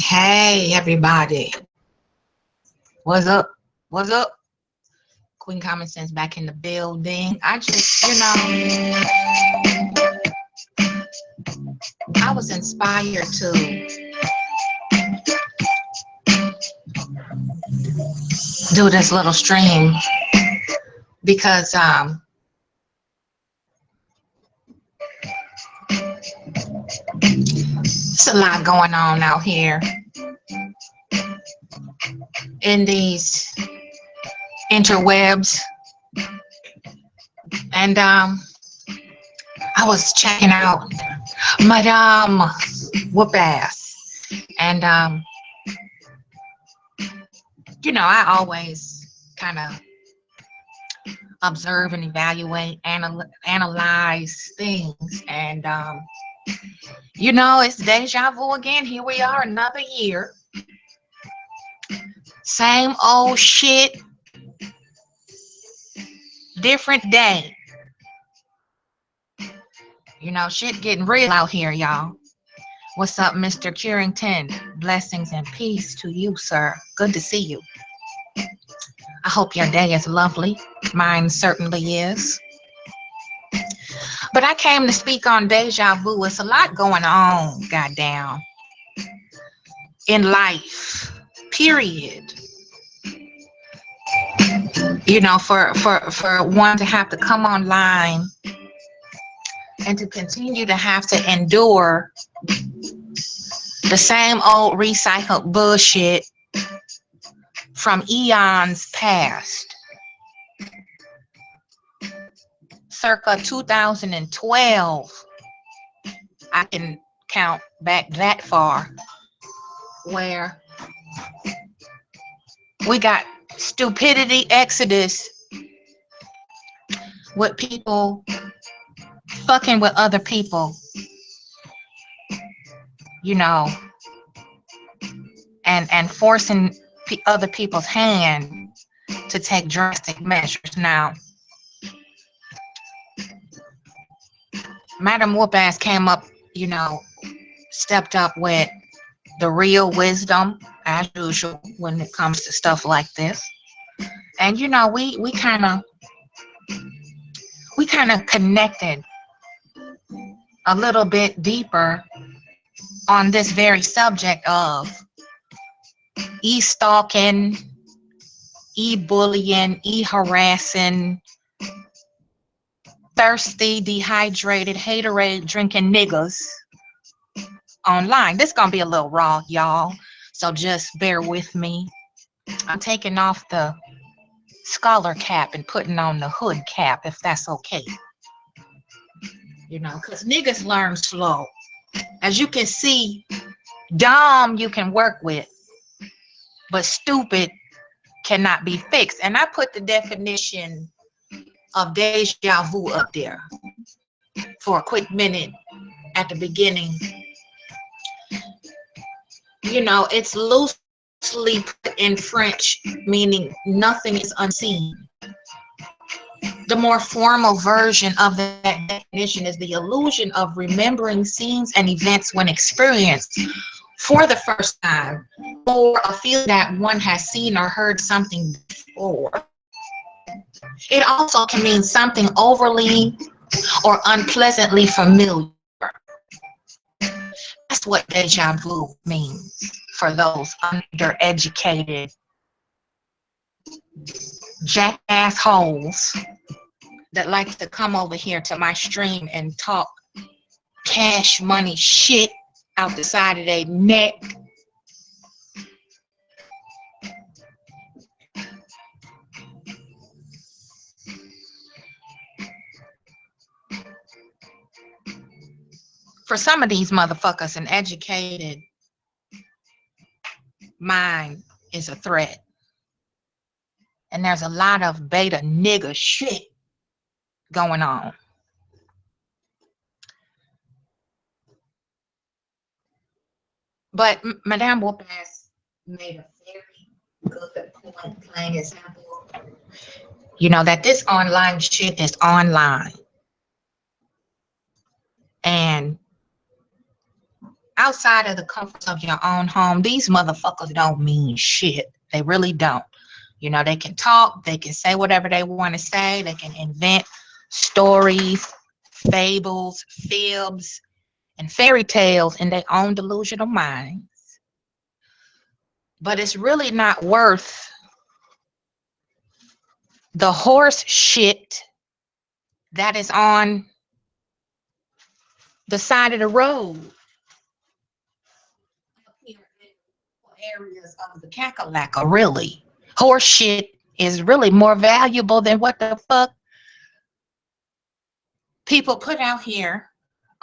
Hey, everybody. What's up? What's up? Queen Common Sense back in the building. I just, I was inspired to do this little stream because it's a lot going on out here in these interwebs. And I was checking out Madame Whoop Ass. And, I always kind of observe and evaluate, analyze things. And, it's deja vu again. Here we are, another year. Same old shit, different day. Shit getting real out here, y'all. What's up, Mr. Curington? Blessings and peace to you, sir. Good to see you. I hope your day is lovely. Mine certainly is. But I came to speak on deja vu. It's a lot going on, goddamn, in life, period. For one to have to come online and to continue to have to endure the same old recycled bullshit from eons past. Circa 2012, I can count back that far, where we got stupidity exodus with people fucking with other people, you know, and forcing other people's hand to take drastic measures. Now, Madam Whoop Ass came up, you know, stepped up with the real wisdom as usual when it comes to stuff like this. And you know, we kind of connected a little bit deeper on this very subject of e-stalking, e-bullying, e-harassing, thirsty, dehydrated, haterade drinking niggas online. This gonna be a little raw, y'all, so just bear with me. I'm taking off the scholar cap and putting on the hood cap, if that's okay. You know, because niggas learn slow. As you can see, dumb you can work with, but stupid cannot be fixed. And I put the definition of deja vu up there for a quick minute at the beginning. You know, it's loosely put in French, meaning nothing is unseen. The more formal version of that definition is the illusion of remembering scenes and events when experienced for the first time, or a feeling that one has seen or heard something before. It also can mean something overly or unpleasantly familiar. That's what deja vu means for those undereducated jackass holes that like to come over here to my stream and talk cash money shit out the side of their neck. For some of these motherfuckers, an educated mind is a threat. And there's a lot of beta nigga shit going on. But Madame Whoop-Ass made a very good point, plain example. You know, that this online shit is online. And outside of the comforts of your own home, these motherfuckers don't mean shit. They really don't. You know, they can talk, they can say whatever they want to say, they can invent stories, fables, fibs, and fairy tales in their own delusional minds. But it's really not worth the horse shit that is on the side of the road areas of the Kakalaka, really. Horse shit is really more valuable than what the fuck people put out here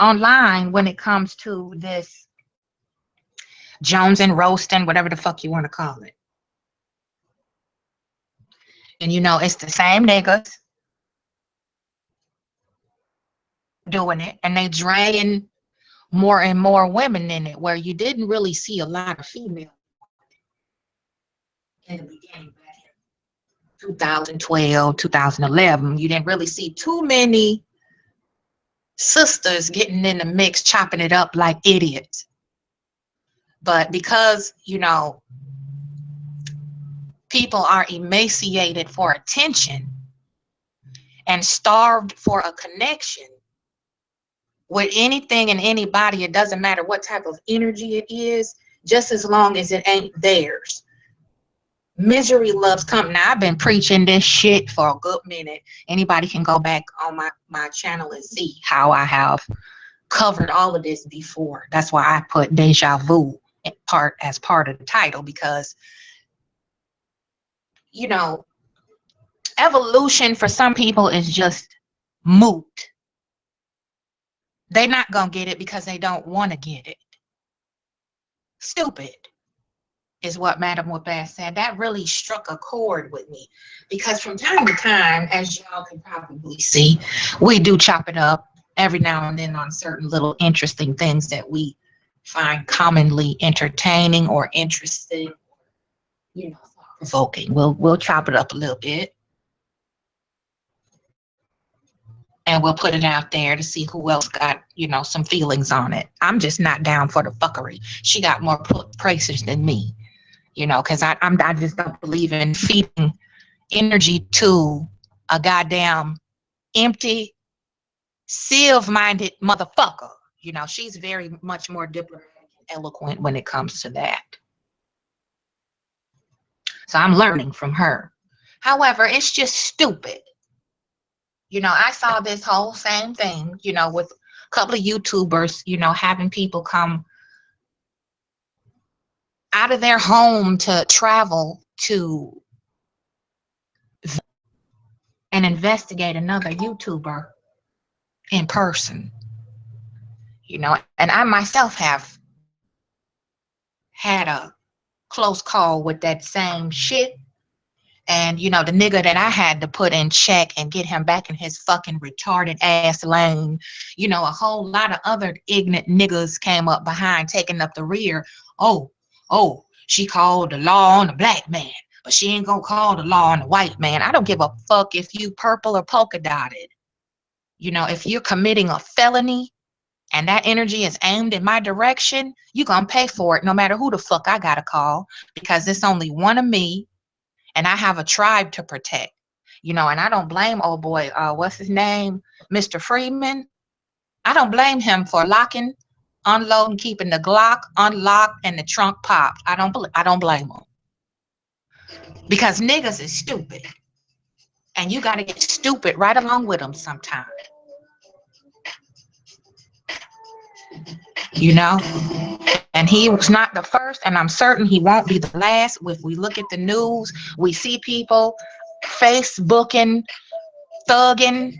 online when it comes to this Jones and roasting, whatever the fuck you want to call it. And you know, it's the same niggas doing it, and they dragging more and more women in it, where you didn't really see a lot of female in the beginning back in 2012, 2011. You didn't really see too many sisters getting in the mix, chopping it up like idiots. But because, you know, people are emaciated for attention and starved for a connection with anything and anybody, it doesn't matter what type of energy it is, just as long as it ain't theirs. Misery loves company. Now, I've been preaching this shit for a good minute. Anybody can go back on my channel and see how I have covered all of this before. That's why I put deja vu as part of the title, because you know, evolution for some people is just moot. They're not gonna get it because they don't want to get it. Stupid is what Madame Wabas said. That really struck a chord with me, because from time to time, as y'all can probably see, we do chop it up every now and then on certain little interesting things that we find commonly entertaining or interesting, provoking. We'll chop it up a little bit, and we'll put it out there to see who else got, some feelings on it. I'm just not down for the fuckery. She got more praisers than me, because I just don't believe in feeding energy to a goddamn empty, sieve-minded motherfucker. She's very much more diplomatic and eloquent when it comes to that. So I'm learning from her. However, it's just stupid. I saw this whole same thing, with a couple of YouTubers, having people come out of their home to travel to and investigate another YouTuber in person. And I myself have had a close call with that same shit. And, the nigga that I had to put in check and get him back in his fucking retarded ass lane, a whole lot of other ignorant niggas came up behind, taking up the rear. Oh, she called the law on the black man, but she ain't gonna call the law on the white man. I don't give a fuck if you purple or polka dotted. If you're committing a felony and that energy is aimed in my direction, you're gonna pay for it no matter who the fuck I gotta call, because it's only one of me. And I have a tribe to protect, and I don't blame old boy, what's his name, Mr. Freeman. I don't blame him for locking, unloading, keeping the Glock unlocked and the trunk popped. I don't blame him, because niggas is stupid, and you got to get stupid right along with them sometime. And he was not the first, and I'm certain he won't be the last. If we look at the news, we see people Facebooking, thugging,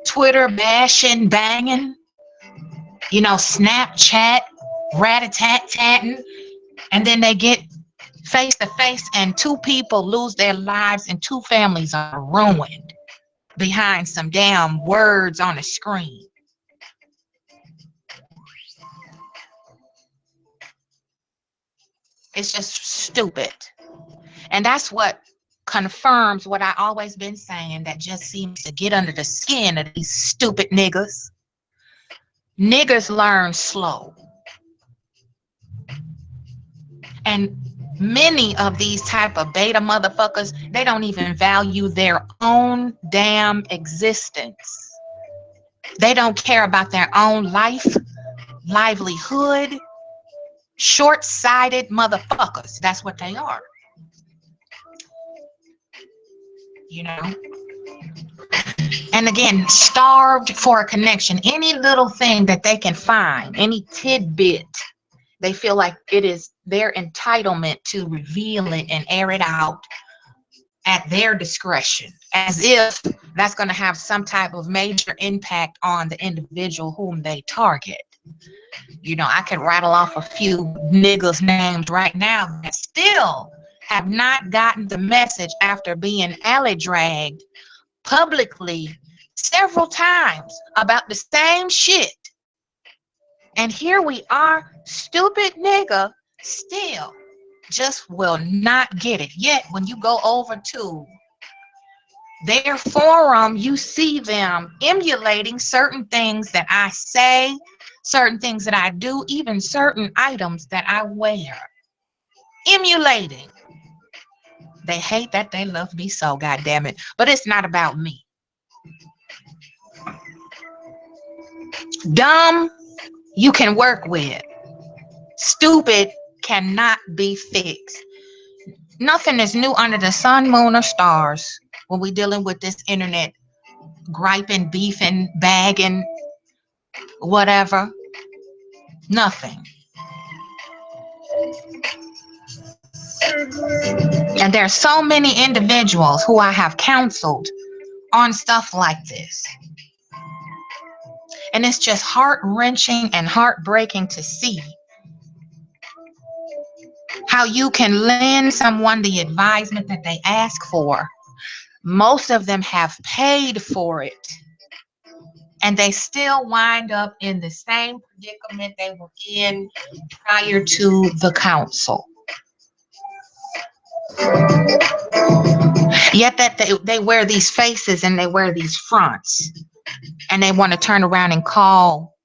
Twitter bashing, banging, Snapchat, rat-a-tat-tatting, and then they get face to face and two people lose their lives and two families are ruined behind some damn words on a screen. It's just stupid. And that's what confirms what I always been saying, that just seems to get under the skin of these stupid niggas. Niggas learn slow. And many of these type of beta motherfuckers, they don't even value their own damn existence. They don't care about their own life, livelihood. Short-sighted motherfuckers. That's what they are. And again, starved for a connection. Any little thing that they can find, any tidbit, they feel like it is their entitlement to reveal it and air it out at their discretion, as if that's going to have some type of major impact on the individual whom they target. I could rattle off a few niggas' names right now that still have not gotten the message after being alley dragged publicly several times about the same shit. And here we are, stupid nigga, still just will not get it. Yet when you go over to their forum, you see them emulating certain things that I say, certain things that I do, even certain items that I wear. Emulating. They hate that they love me so, goddamn it. But it's not about me. Dumb, you can work with. Stupid cannot be fixed. Nothing is new under the sun, moon, or stars when we dealing with this internet griping, beefing, bagging, whatever. Nothing. And there are so many individuals who I have counseled on stuff like this. And it's just heart wrenching and heartbreaking to see how you can lend someone the advisement that they ask for. Most of them have paid for it, and they still wind up in the same predicament they were in prior to the council. Yet that they wear these faces and they wear these fronts, and they want to turn around and call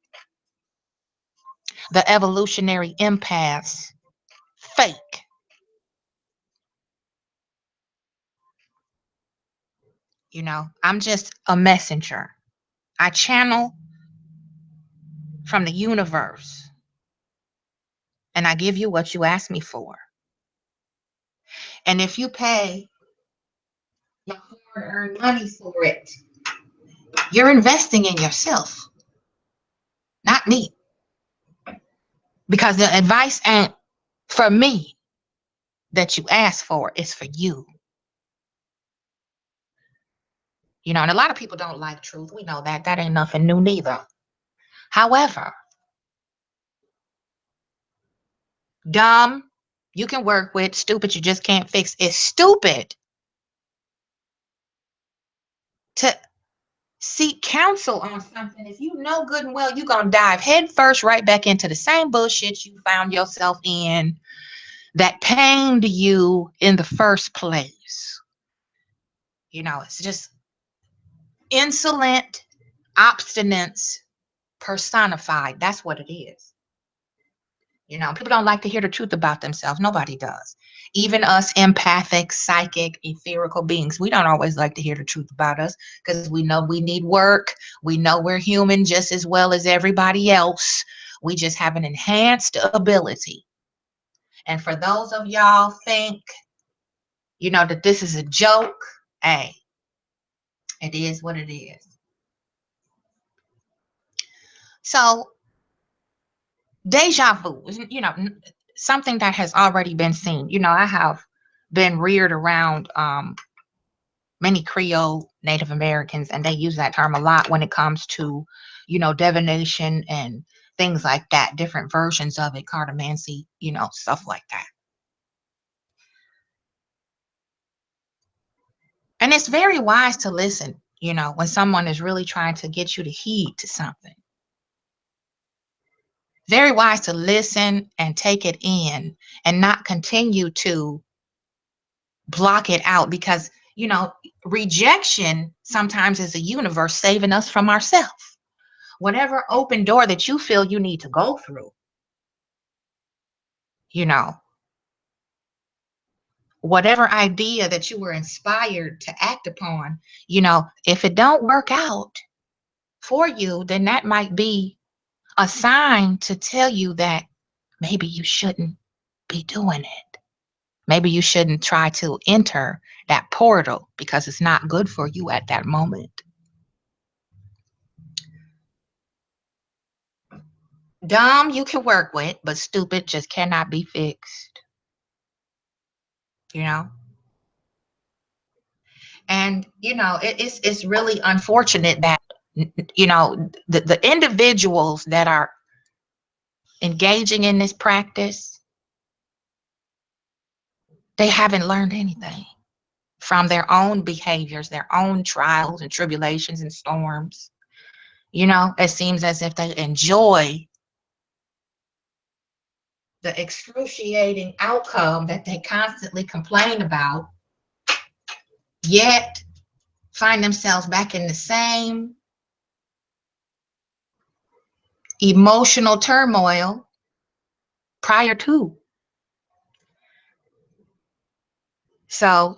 the evolutionary empaths fake. I'm just a messenger. I channel from the universe, and I give you what you ask me for. And if you pay your hard-earned money for it, you're investing in yourself, not me. Because the advice ain't for me that you ask for, it's for you. And a lot of people don't like truth. We know that. That ain't nothing new neither. However, dumb, you can work with. Stupid, you just can't fix. It's stupid to seek counsel on something if you know good and well you're going to dive head first right back into the same bullshit you found yourself in that pained you in the first place. It's just insolent obstinance personified. That's what it is. People don't like to hear the truth about themselves. Nobody does. Even us empathic, psychic, etherical beings, we don't always like to hear the truth about us because we know we need work. We know we're human just as well as everybody else. We just have an enhanced ability. And for those of y'all think, that this is a joke, hey, it is what it is. So, deja vu, something that has already been seen. I have been reared around many Creole Native Americans, and they use that term a lot when it comes to, divination and things like that, different versions of it, cartomancy, stuff like that. And it's very wise to listen, when someone is really trying to get you to heed to something. Very wise to listen and take it in and not continue to block it out because, rejection sometimes is the universe saving us from ourselves. Whatever open door that you feel you need to go through, you know, whatever idea that you were inspired to act upon, if it don't work out for you, then that might be a sign to tell you that maybe you shouldn't be doing it. Maybe you shouldn't try to enter that portal because it's not good for you at that moment. Dumb you can work with, but stupid just cannot be fixed. You know? And it's really unfortunate that the individuals that are engaging in this practice, they haven't learned anything from their own behaviors, their own trials and tribulations and storms. It seems as if they enjoy the excruciating outcome that they constantly complain about, yet find themselves back in the same emotional turmoil prior to. So,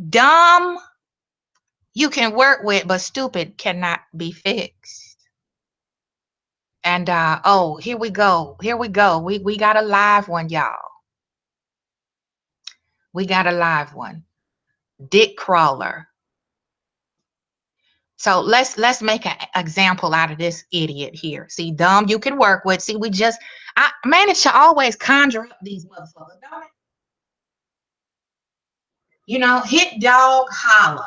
dumb you can work with, but stupid cannot be fixed. And oh, here we go. We got a live one, y'all. We got a live one. Dick crawler. So let's make an example out of this idiot here. See, dumb you can work with. See, I manage to always conjure up these motherfuckers, don't it? You know, hit dog holler.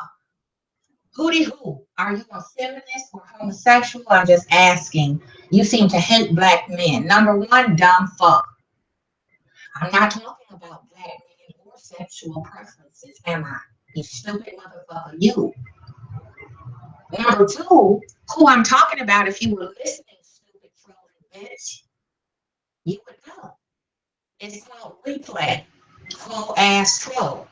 Hootie hoo. Are you a feminist or homosexual? I'm just asking. You seem to hate black men. Number one, dumb fuck. I'm not talking about black men or sexual preferences, am I? You stupid motherfucker, you. Number two, who I'm talking about, if you were listening, stupid trolling bitch, you would know. It's called replay. Whole ass troll.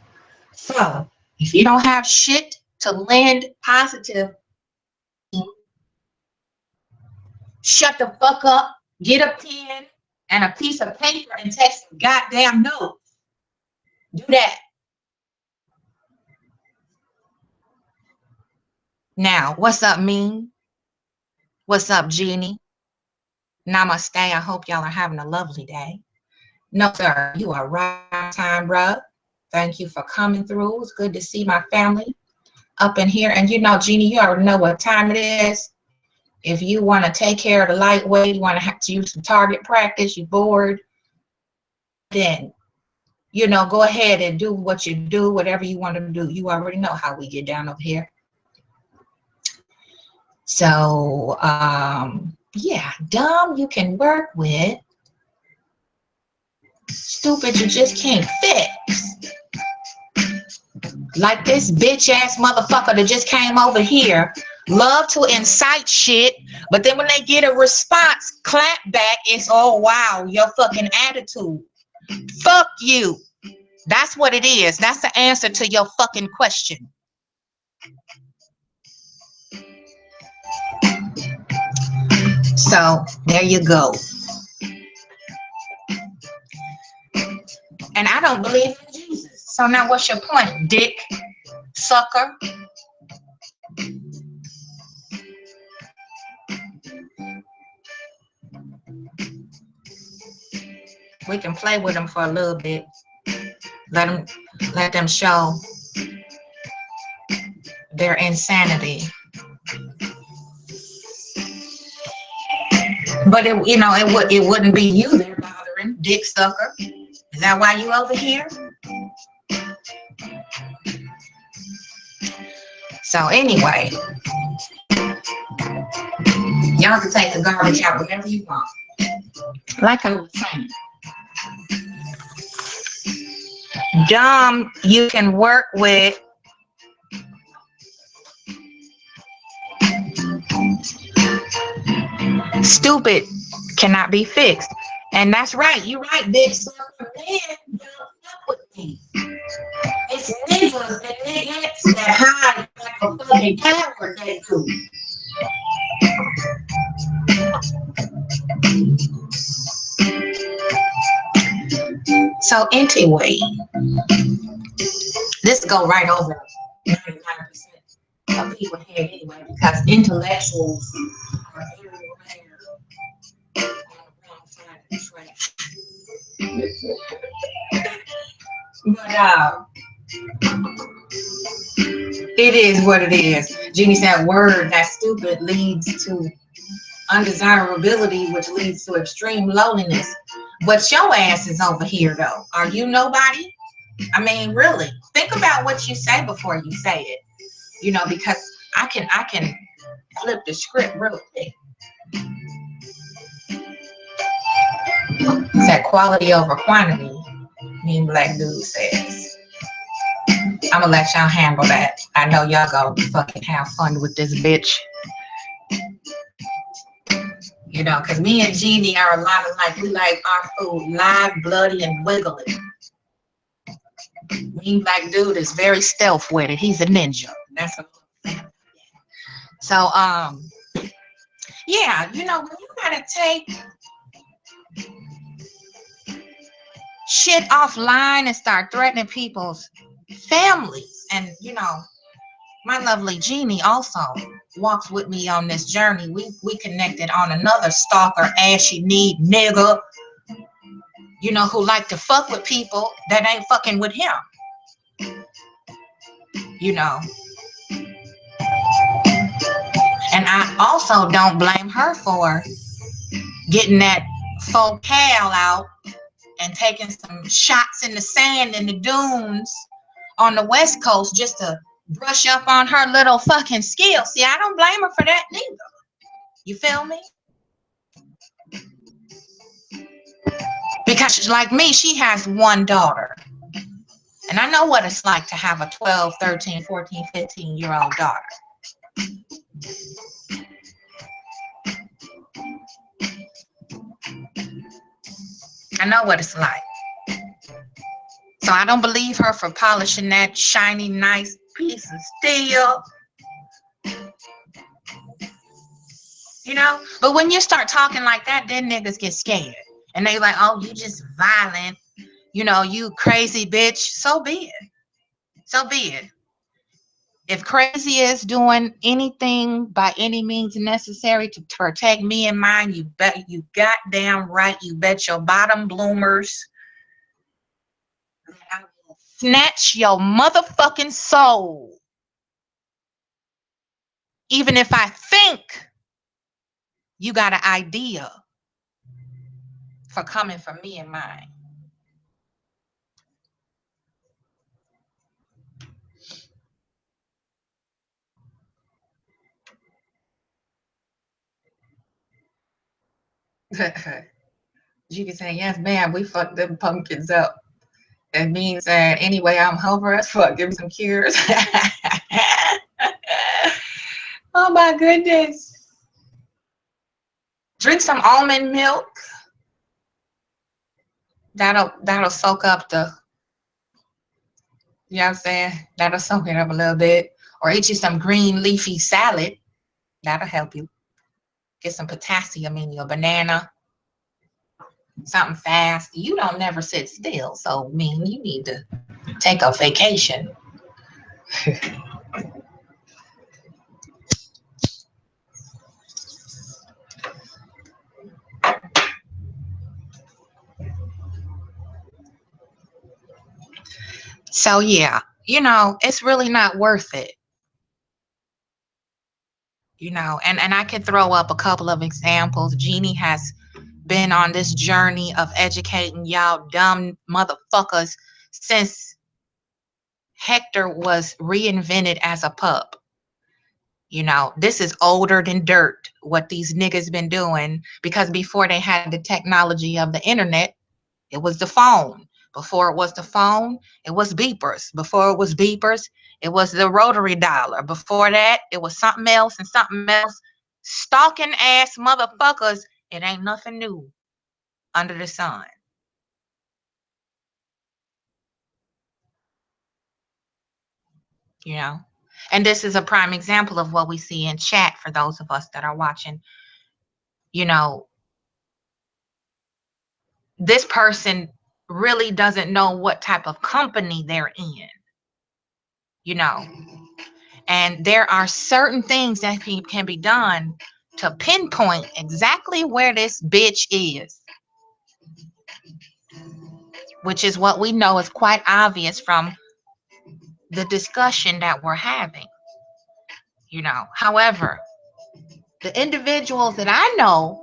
So, if you don't have shit to lend positive, shut the fuck up, get a pen and a piece of paper and take some goddamn notes. Do that. Now, what's up, Mean? What's up, Jeannie? Namaste. I hope y'all are having a lovely day. No, sir, you are right on time, bro. Thank you for coming through. It's good to see my family up in here. And you know, Jeannie, you already know what time it is. If you want to take care of the lightweight, you want to have to use some target practice, you're bored, then, you know, go ahead and do what you do, whatever you want to do. You already know how we get down over here. So, yeah, dumb you can work with. Stupid you just can't fix. Like this bitch ass motherfucker that just came over here, love to incite shit, but then when they get a response, clap back, it's, oh wow, your fucking attitude. Fuck you. That's what it is. That's the answer to your fucking question. So there you go. And I don't believe in Jesus. So now what's your point, dick sucker? We can play with them for a little bit. Let them show their insanity. But it wouldn't be you they're bothering, dick sucker. Is that why you over here? So anyway, y'all can take the garbage out whenever you want. Like I was saying, dumb you can work with. Stupid cannot be fixed. And that's right. You're right, big sucker. Man, don't fuck with me. It's niggas and niggas that hide like a fucking coward they do. So anyway, this go right over 99% of people here anyway, because intellectuals are very rare on the wrong side of the track. But it is what it is. Jeannie said, word, that stupid leads to undesirability, which leads to extreme loneliness. But your ass is over here, though. Are you nobody? I mean, really, think about what you say before you say it. You know, because I can flip the script real quick. It's that quality over quantity, me and Black Dude says. I'm gonna let y'all handle that. I know y'all gonna fucking have fun with this bitch. You know, because me and Jeannie are a lot of like, we like our food live, bloody, and wiggly. Me and Black Dude is very stealth with it. He's a ninja. That's what I'm saying. So, yeah, you know, when you gotta take shit offline and start threatening people's families, and you know, my lovely Jeannie also walks with me on this journey. We connected on another stalker, ashy need nigga, you know, who like to fuck with people that ain't fucking with him. you know. And I also don't blame her for getting that faux cal out and taking some shots in the sand in the dunes on the West Coast just to brush up on her little fucking skills. See, I don't blame her for that neither. You feel me? Because like me, she has one daughter. And I know what it's like to have a 12, 13, 14, 15-year-old daughter. I know what it's like. So I don't believe her for polishing that shiny, nice piece of steel. You know? But when you start talking like that, then niggas get scared. And they like, oh, you just violent. You know, you crazy bitch. So be it. So be it. If crazy is doing anything by any means necessary to protect me and mine, you bet you goddamn right. You bet your bottom bloomers that I will snatch your motherfucking soul. Even if I think you got an idea for coming for me and mine. You can say, yes, ma'am, we fucked them pumpkins up. It means that anyway, I'm over as fuck. Give me some cures. Oh my goodness. Drink some almond milk. That'll soak up the, you know what I'm saying? That'll soak it up a little bit. Or eat you some green leafy salad. That'll help you. Get some potassium in your banana. Something fast. You don't never sit still. So, I mean, you need to take a vacation. So, yeah, you know, it's really not worth it. You know, and I could throw up a couple of examples. Jeannie has been on this journey of educating y'all dumb motherfuckers since Hector was reinvented as a pup. You know, this is older than dirt, what these niggas been doing, because before they had the technology of the internet, it was the phone. Before it was the phone, it was beepers. Before it was beepers, it was the rotary dialer. Before that, it was something else and something else. Stalking ass motherfuckers, it ain't nothing new under the sun. You know? And this is a prime example of what we see in chat for those of us that are watching. You know, this person really doesn't know what type of company they're in, you know. And there are certain things that can be done to pinpoint exactly where this bitch is, which is what we know is quite obvious from the discussion that we're having, you know. However, the individuals that I know,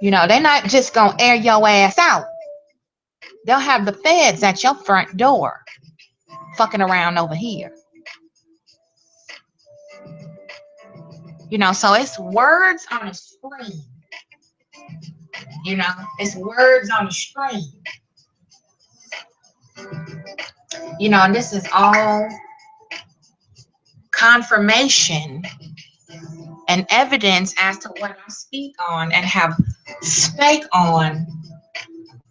you know, they're not just gonna air your ass out. They'll have the feds at your front door fucking around over here. You know, so it's words on a screen. You know, it's words on the screen. You know, and this is all confirmation and evidence as to what I speak on and have spake on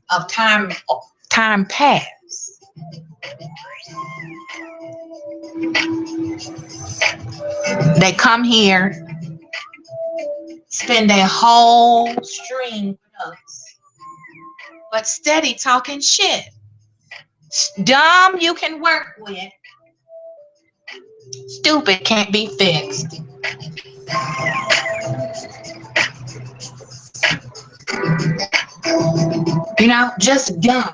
of time past. They come here, spend a whole stream with us, but steady talking shit. Dumb you can work with, stupid can't be fixed. You know, just dumb.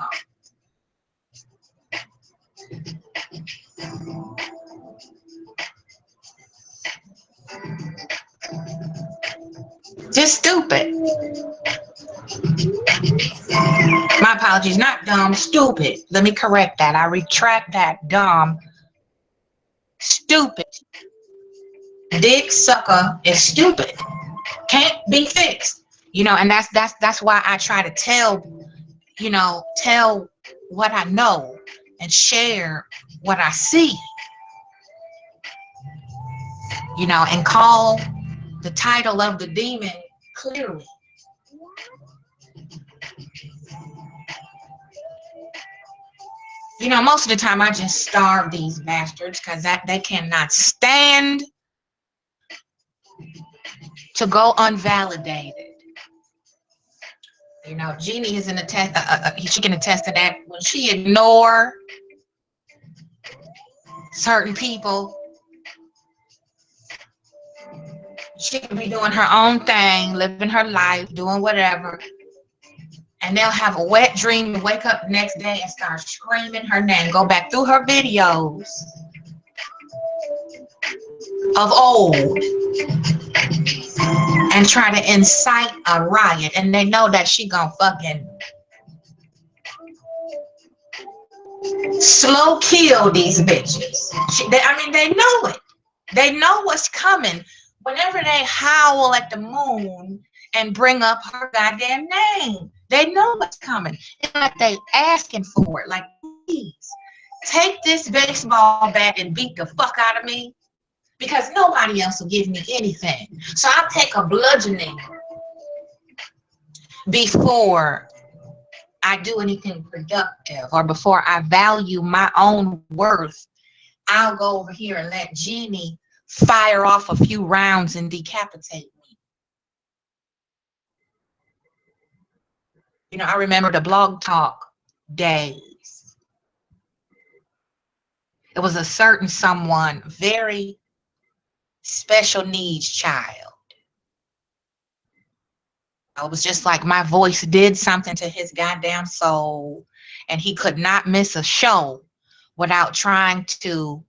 Just stupid. My apologies, not dumb, stupid. Let me correct that. I retract that. Dumb, stupid. Dick sucker is stupid. Can't be fixed. And that's why I try to tell what I know and share what I see, and call the title of the demon clearly. Most of the time I just starve these bastards because that they cannot stand to go unvalidated. Jeannie is in a test. She can attest to that. When she ignore certain people, she can be doing her own thing, living her life, doing whatever, and they'll have a wet dream and wake up the next day and start screaming her name. Go back through her videos of old and try to incite a riot, and they know that she gonna fucking slow kill these bitches. They know it. They know what's coming whenever they howl at the moon and bring up her goddamn name. They know what's coming. It's like they asking for it. Like, please, take this baseball bat and beat the fuck out of me, because nobody else will give me anything. So I'll take a bludgeoning before I do anything productive, or before I value my own worth. I'll go over here and let Jeannie fire off a few rounds and decapitate me. I remember the Blog Talk days. It was a certain someone, very special needs child. It was just like my voice did something to his goddamn soul, and he could not miss a show without trying to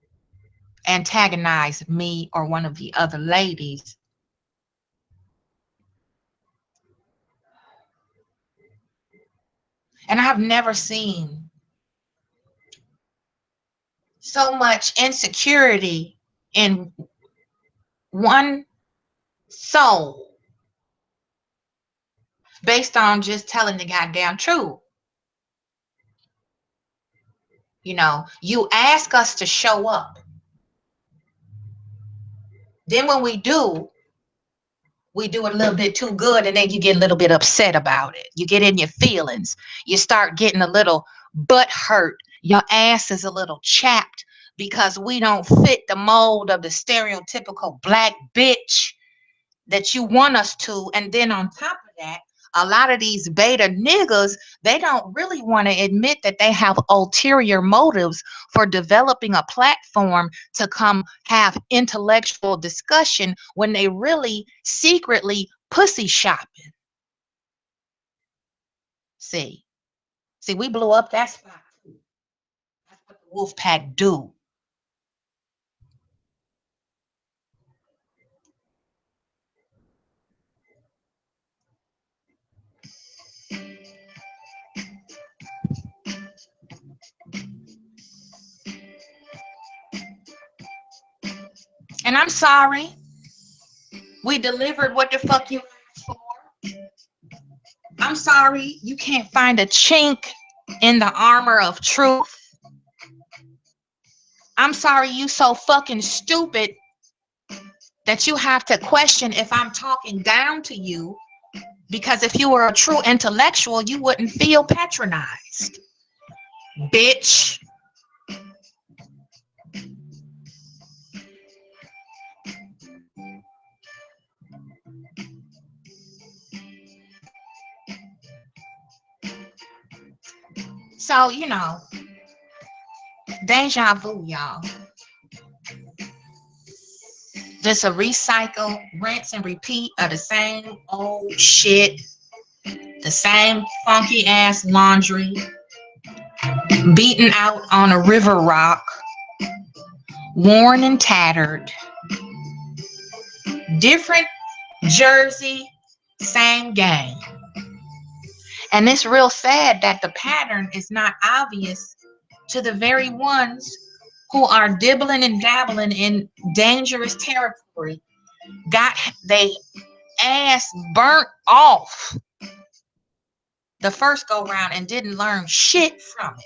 antagonize me or one of the other ladies. And I've never seen so much insecurity in one soul based on just telling the goddamn truth. You ask us to show up. Then when we do it a little bit too good, and then you get a little bit upset about it. You get in your feelings. You start getting a little butt hurt. Your ass is a little chapped because we don't fit the mold of the stereotypical black bitch that you want us to. And then on top of that, a lot of these beta niggas, they don't really want to admit that they have ulterior motives for developing a platform to come have intellectual discussion when they really secretly pussy shopping. See, we blew up that spot too. That's what the wolf pack do. And I'm sorry. We delivered what the fuck you asked for. I'm sorry you can't find a chink in the armor of truth. I'm sorry you so fucking stupid that you have to question if I'm talking down to you, because if you were a true intellectual, you wouldn't feel patronized. Bitch. So, deja vu, y'all. Just a recycle, rinse, and repeat of the same old shit, the same funky ass laundry, beaten out on a river rock, worn and tattered, different jersey, Same game. And it's real sad that the pattern is not obvious to the very ones who are dibbling and dabbling in dangerous territory, got they ass burnt off the first go round and didn't learn shit from it.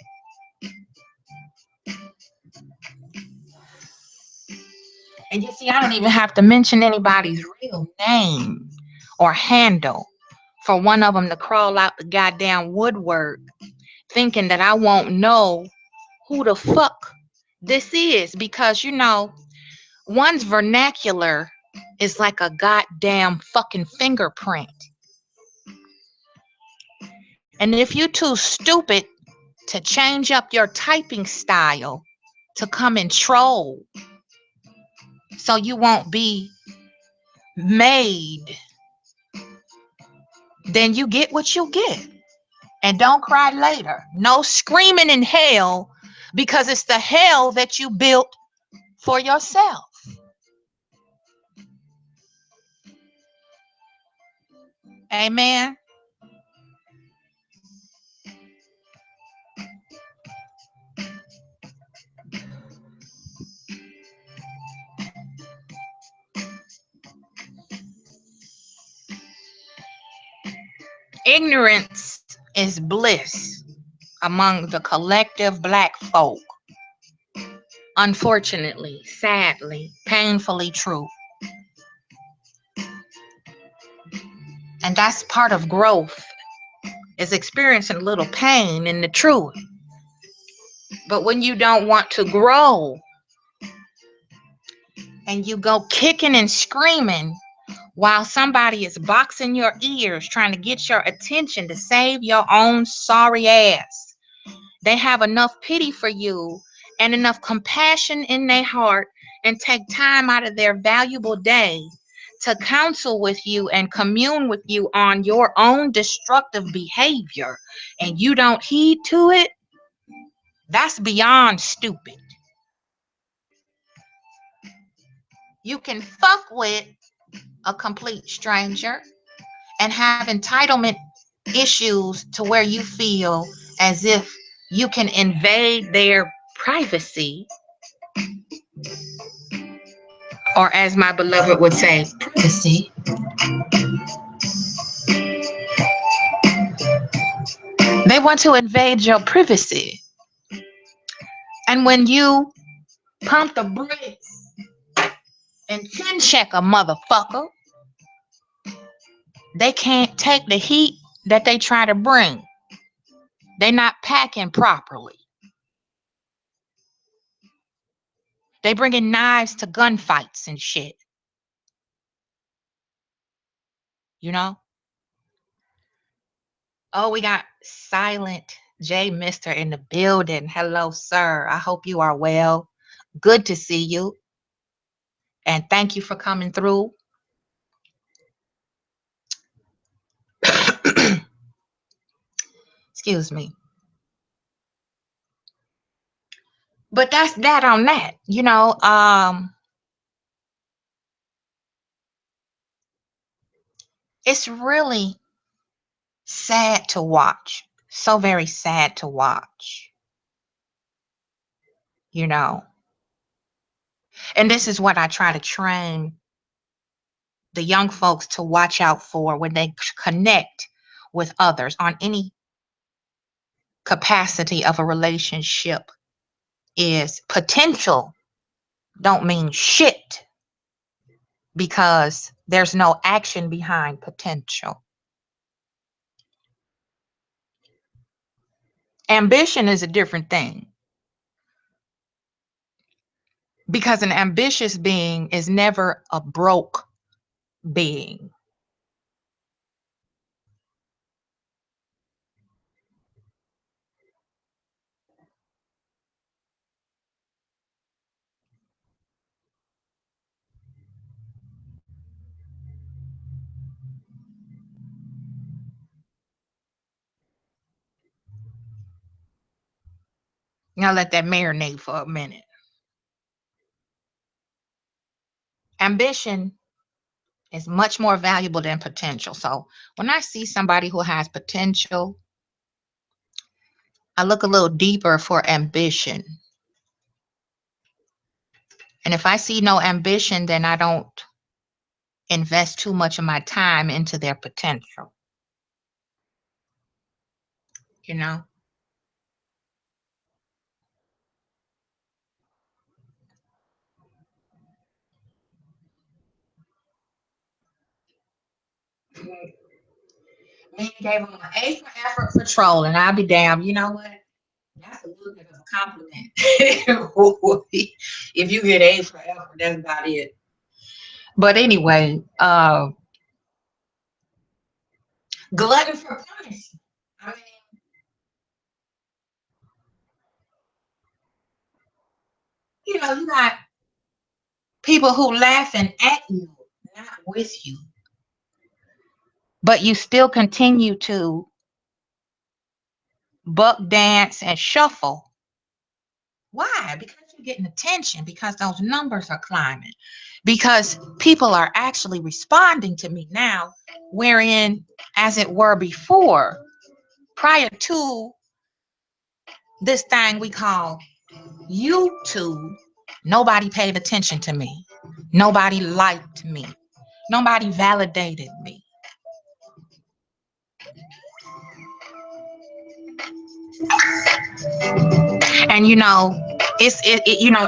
And you see, I don't even have to mention anybody's real name or handle for one of them to crawl out the goddamn woodwork thinking that I won't know who the fuck this is, because one's vernacular is like a goddamn fucking fingerprint. And if you're too stupid to change up your typing style to come and troll so you won't be made, then you get what you get. And don't cry later. No screaming in hell, because it's the hell that you built for yourself. Amen. Ignorance is bliss among the collective black folk. Unfortunately, sadly, painfully true. And that's part of growth, is experiencing a little pain in the truth. But when you don't want to grow and you go kicking and screaming while somebody is boxing your ears trying to get your attention to save your own sorry ass, they have enough pity for you and enough compassion in their heart and take time out of their valuable day to counsel with you and commune with you on your own destructive behavior, and you don't heed to it. That's beyond stupid. You can fuck with a complete stranger and have entitlement issues to where you feel as if you can invade their privacy, or as my beloved would say, privacy. They want to invade your privacy. And when you pump the brakes and chin check a motherfucker, they can't take the heat that they try to bring. They're not packing properly. They bringing knives to gunfights and shit. You know? Oh, we got Silent J Mister in the building. Hello, sir. I hope you are well. Good to see you. And thank you for coming through. Excuse me. But that's that on that. It's really sad to watch. So very sad to watch. You know. And this is what I try to train the young folks to watch out for when they connect with others on any capacity of a relationship, is potential don't mean shit because there's no action behind potential. Ambition is a different thing, because an ambitious being is never a broke being. Now let that marinate for a minute. Ambition is much more valuable than potential. So when I see somebody who has potential, I look a little deeper for ambition. And if I see no ambition, then I don't invest too much of my time into their potential, you know? Me gave him an A for effort for trolling. I'll be damned. You know what? That's a little bit of a compliment. If you get A for effort, that's about it. But anyway, glutton for punishment. I mean, you got people who laughing at you, not with you, but you still continue to buck dance and shuffle. Why? Because you're getting attention, because those numbers are climbing, because people are actually responding to me now, wherein, as it were before, prior to this thing we call YouTube, nobody paid attention to me. Nobody liked me. Nobody validated me. And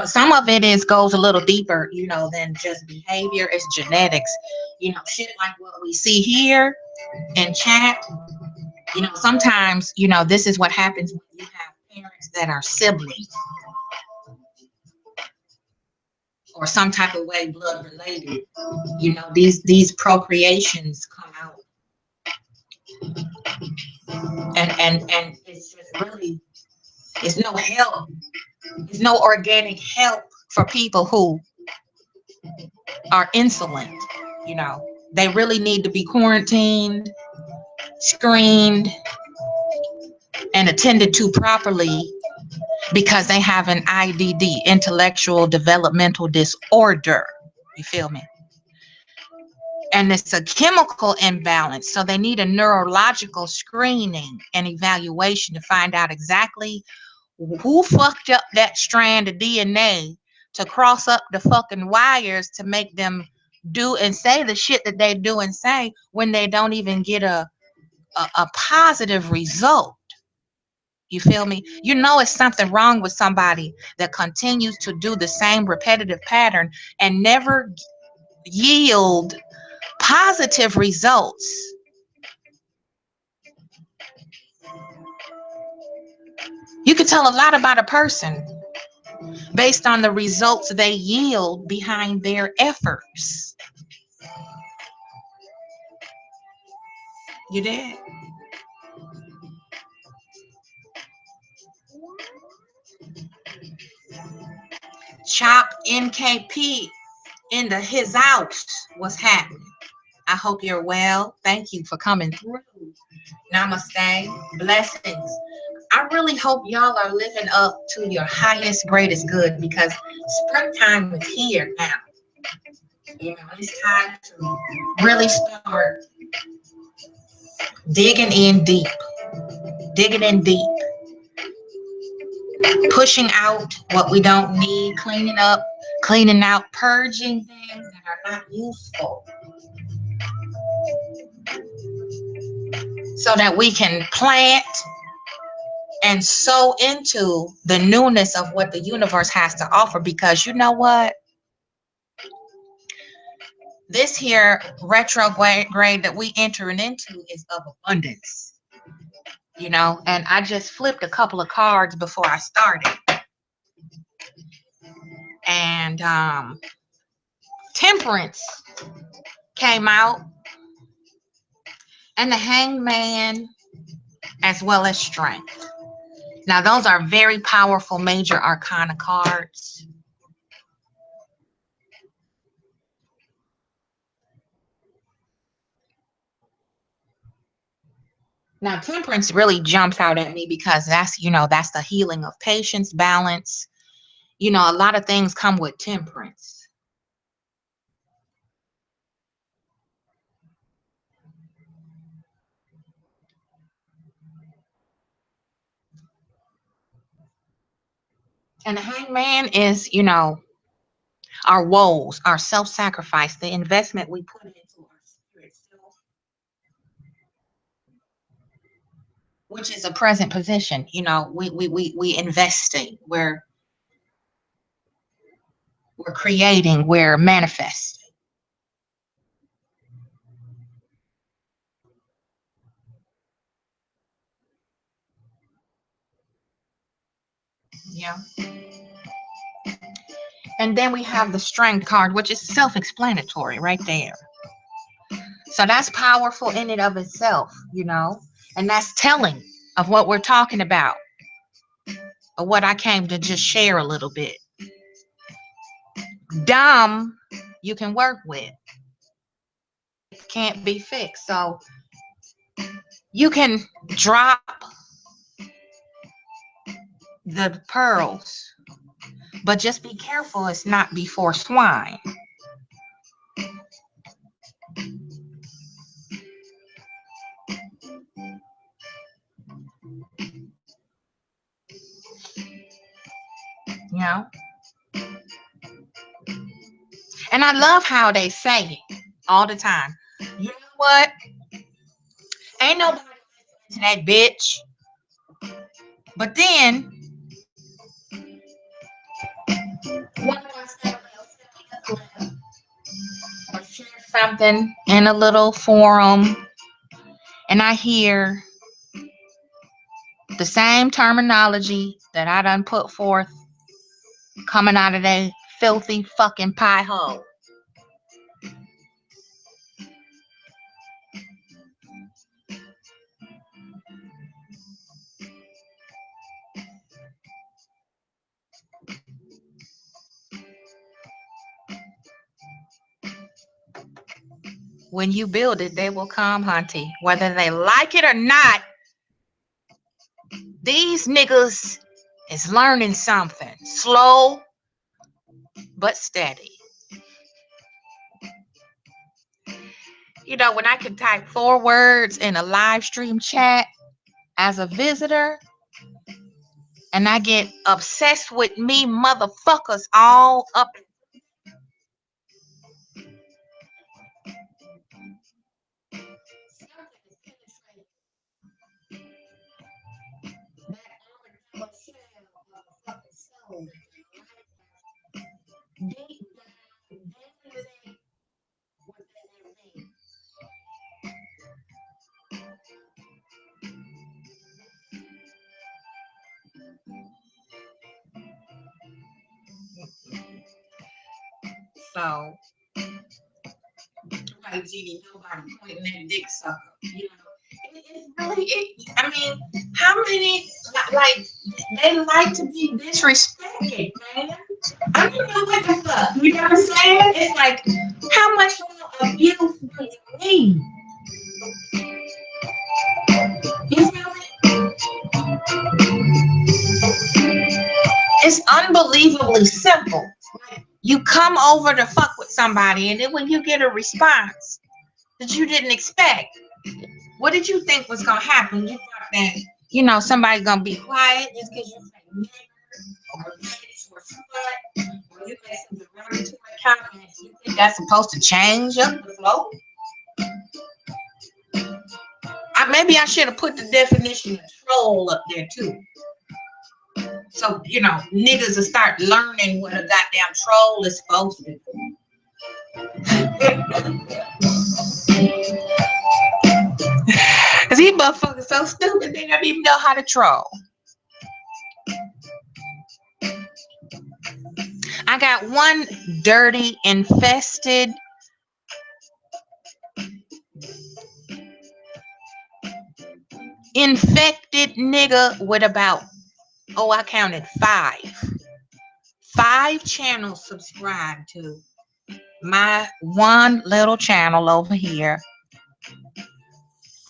some of it is goes a little deeper, than just behavior. It's genetics. Shit like what we see here in chat. Sometimes, this is what happens when you have parents that are siblings or some type of way blood related. These procreations come out, and it's just really, it's no help. It's no organic help for people who are insolent. They really need to be quarantined, screened, and attended to properly because they have an IDD, intellectual developmental disorder. You feel me? And it's a chemical imbalance. So they need a neurological screening and evaluation to find out exactly who fucked up that strand of DNA to cross up the fucking wires to make them do and say the shit that they do and say when they don't even get a positive result. You feel me? It's something wrong with somebody that continues to do the same repetitive pattern and never yield positive results. You can tell a lot about a person based on the results they yield behind their efforts. You did? Chop NKP in his house. What's happening? I hope you're well. Thank you for coming through. Namaste. Blessings. I really hope y'all are living up to your highest, greatest good, because springtime is here now. It's time to really start digging in deep, digging in deep, pushing out what we don't need, cleaning up, cleaning out, purging things that are not useful, so that we can plant and sow into the newness of what the universe has to offer. Because you know what? This here retrograde that we entering into is of abundance, and I just flipped a couple of cards before I started. And Temperance came out, and the Hangman, as well as Strength. Now, those are very powerful major arcana cards. Now, Temperance really jumps out at me because that's the healing of patience, balance. A lot of things come with temperance. And the hangman is, our woes, our self-sacrifice, the investment we put into our spirit self, which is a present position. We investing, we're creating, we're manifesting. Yeah. And then we have the strength card, which is self-explanatory right there. So that's powerful in and of itself. And that's telling of what we're talking about, or what I came to just share a little bit. Dumb, you can work with. It can't be fixed. So you can drop the pearls, but just be careful it's not before swine. You know? And I love how they say it all the time. You know what? Ain't nobody to that bitch. But then one of us or share something in a little forum, and I hear the same terminology that I done put forth coming out of that filthy fucking pie hole. When you build it, they will come, hunty. Whether they like it or not, these niggas is learning something. Slow but steady. When I can type 4 words in a live stream chat as a visitor, and I get obsessed with me motherfuckers all up. So, like Genie, nobody pointing that dick sucker. It's really, I mean, how many, like, they like to be disrespected, man. I don't know what the fuck. You know what I'm saying? It's like, how much more abuse do you need? You feel me? It's unbelievably simple. You come over to fuck with somebody, and then when you get a response that you didn't expect, what did you think was gonna happen? You thought that somebody's gonna be quiet just because you say nigger or bitch or slut, or you say some derogatory comments. You think that's supposed to change up the flow? Maybe I should have put the definition of troll up there too. So niggas will start learning what a goddamn troll is supposed to do. Cause these motherfuckers so stupid they don't even know how to troll. I got one dirty, infested nigga with about, I counted 5 channels subscribed to my one little channel over here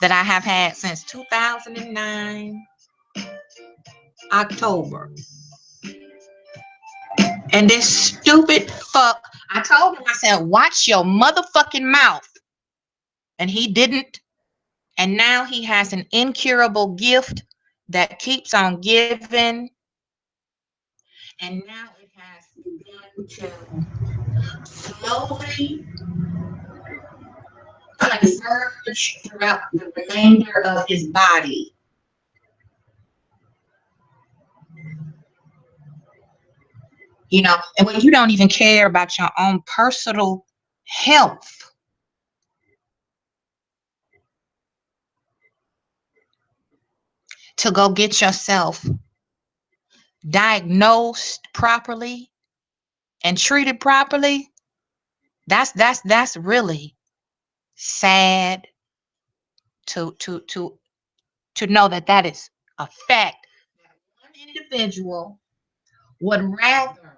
that I have had since 2009 October. And this stupid fuck, I told him, I said, watch your motherfucking mouth. And he didn't. And now he has an incurable gift that keeps on giving. And now it has begun to slowly converge throughout the remainder of his body. You know, and when you don't even care about your own personal health, to go get yourself diagnosed properly and treated properly, that's really sad to know that that is a fact. One individual would rather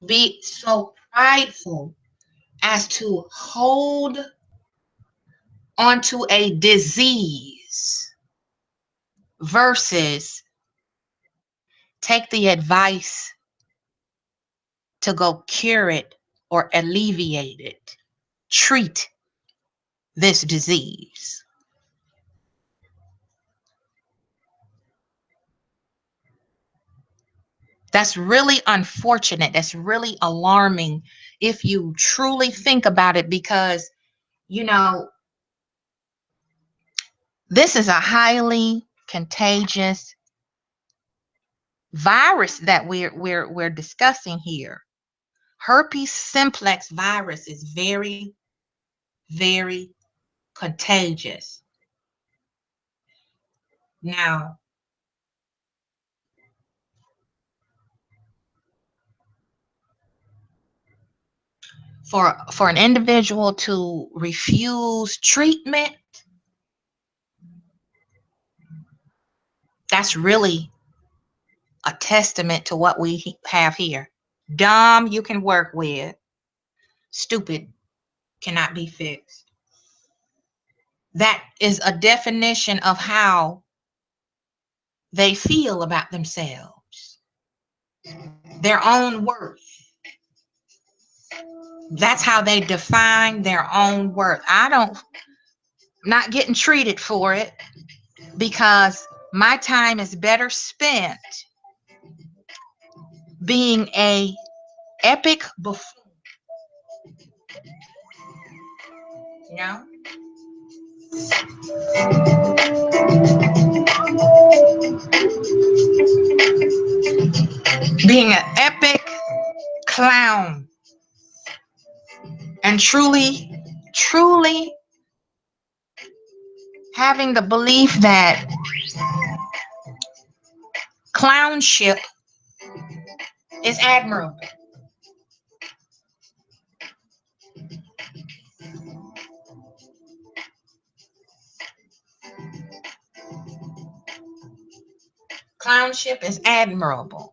be so prideful as to hold onto a disease versus take the advice to go cure it or alleviate it, treat this disease. That's really unfortunate. That's really alarming if you truly think about it, because, you know, this is a highly contagious virus that we're discussing here. Herpes simplex virus is very, very contagious. Now, for an individual to refuse treatment, that's really a testament to what we have here. Dumb you can work with, stupid cannot be fixed. That is a definition of how they feel about themselves, their own worth. That's how they define their own worth. Not getting treated for it, because my time is better spent being a epic buffoon, you know? Being an epic clown and truly having the belief that clownship is admirable. Clownship is admirable.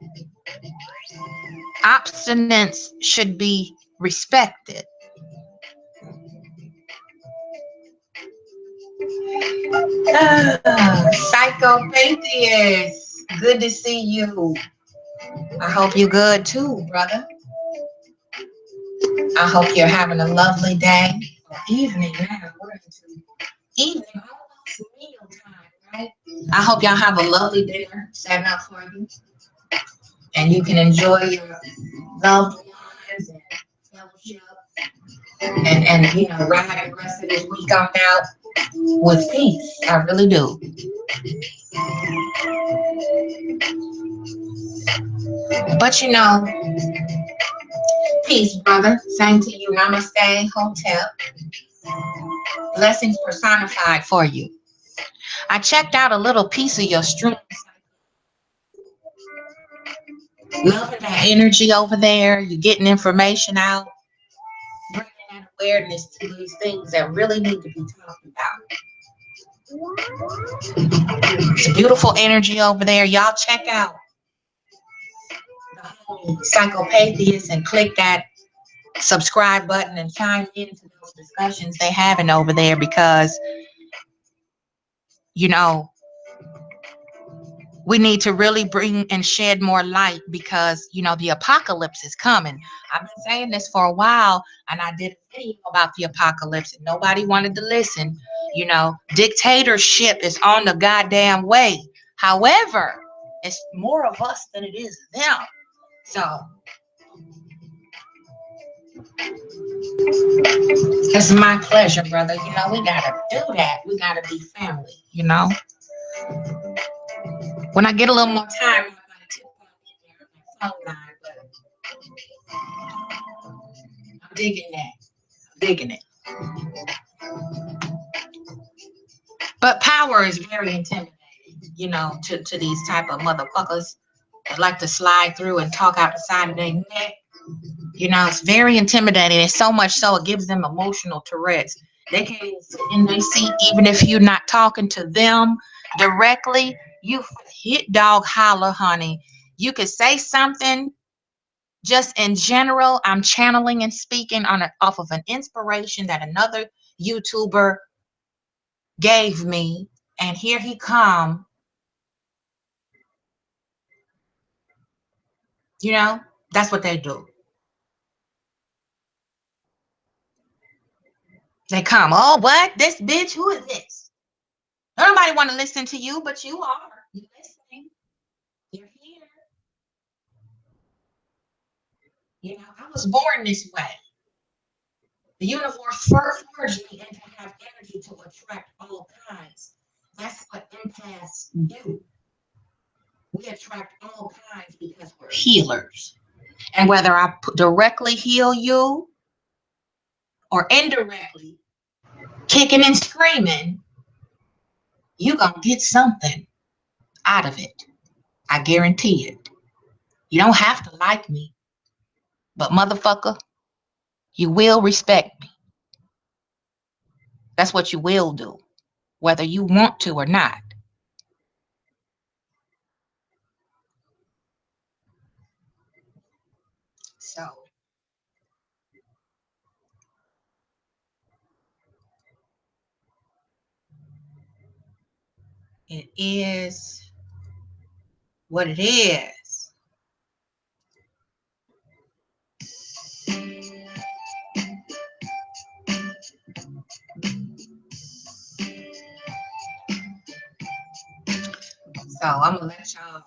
Obstinance should be respected. Psychopathist, good to see you. I hope you're good too, brother. I hope you're having a lovely day. Evening now. We're into evening, almost meal time, right? I hope y'all have a lovely dinner set up for you, and you can enjoy your loved ones and fellowship, and you know, ride the rest of this week on out with peace. I really do. But you know, peace, brother. Same to you. Namaste, hotel. Blessings personified for you. I checked out a little piece of your stream. Loving that energy over there. You're getting information out, bringing that awareness to these things that really need to be talked about. It's a beautiful energy over there. Y'all check out the whole Psychopathist and click that subscribe button and chime into those discussions they having over there, because, you know, we need to really bring and shed more light, because, you know, the apocalypse is coming. I've been saying this for a while, and I did a video about the apocalypse and nobody wanted to listen. You know, dictatorship is on the goddamn way. However, It's more of us than it is them. So it's my pleasure, brother. You know, we gotta do that. We gotta be family, you know. When I get a little more time, I'm gonna tip on the phone line, but I'm digging that. I'm digging it. But power is very intimidating, you know, to these type of motherfuckers that like to slide through and talk out the side of their neck. You know, it's very intimidating. It's so much so it gives them emotional Tourette's. They can't even sit in their seat, even if you're not talking to them directly. You hit dog holler, honey. You could say something just in general. I'm channeling and speaking off of an inspiration that another YouTuber gave me, and here he come. You know, that's what they do. They come, oh, what? This bitch? Who is this? Nobody want to listen to you, but you are. You're listening. You're here. You know, I was born this way. The universe first forged me and to have energy to attract all kinds. That's what empaths do. We attract all kinds because we're healers. And whether I directly heal you or indirectly, kicking and screaming, you're going to get something out of it. I guarantee it. You don't have to like me, but motherfucker, you will respect me. That's what you will do, whether you want to or not. So it is what it is. So I'm gonna let y'all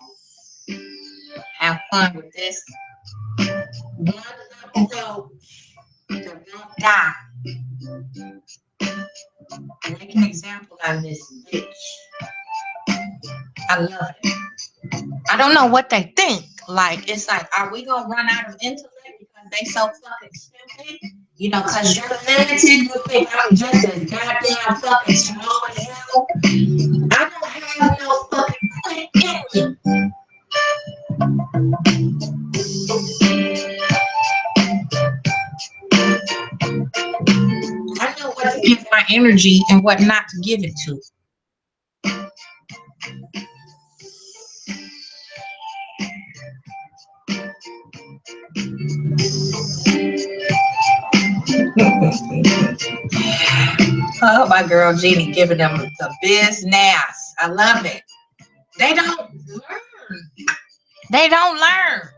have fun with this. One little roach that won't die. Make an example out of this bitch. I love it. I don't know what they think. Like, it's like, are we gonna run out of intellect because they so fucking stupid? You know, because you're limited, you think I'm just as goddamn fucking small as hell. I don't have no fucking point in me. I know what to give my energy and what not to give it to. Oh, my girl Jeannie giving them the business. I love it. They don't learn. They don't learn.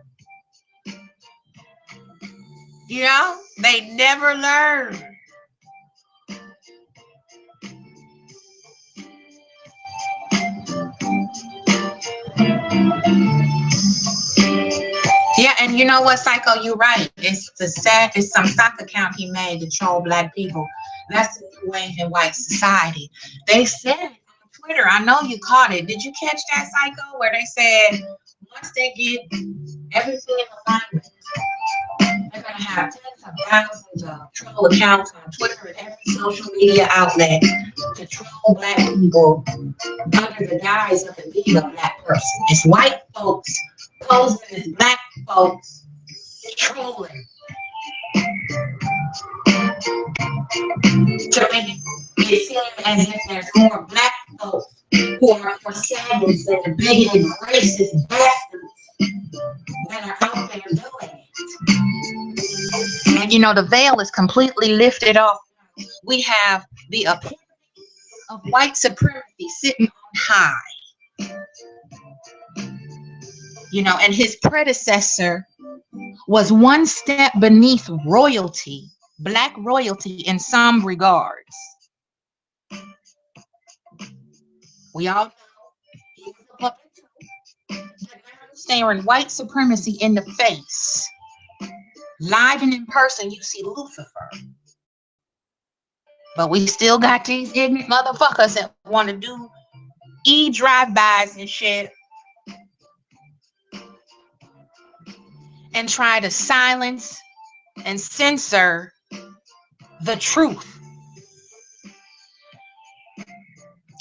You know, they never learn. Yeah, and you know what, Psycho, you're right. It's some stock account he made to troll black people. That's the new wave in white society. They said it on Twitter. I know you caught it. Did you catch that, Psycho? Where they said once they get everything in alignment, they're gonna have tens of thousands of troll accounts on Twitter and every social media outlet to troll black people under the guise of it being a black person. It's white folks posing as black folks trolling to make it seem as if there's more black folks who are more savage than the bigoted racist bastards that are out there doing it. And you know, the veil is completely lifted off. We have the epitome of white supremacy sitting on high. You know, and his predecessor was one step beneath royalty, black royalty in some regards. We all know he was a puppet too. staring white supremacy in the face. Live and in person, you see Lucifer. But we still got these ignorant motherfuckers that want to do drive-bys and shit and try to silence and censor the truth,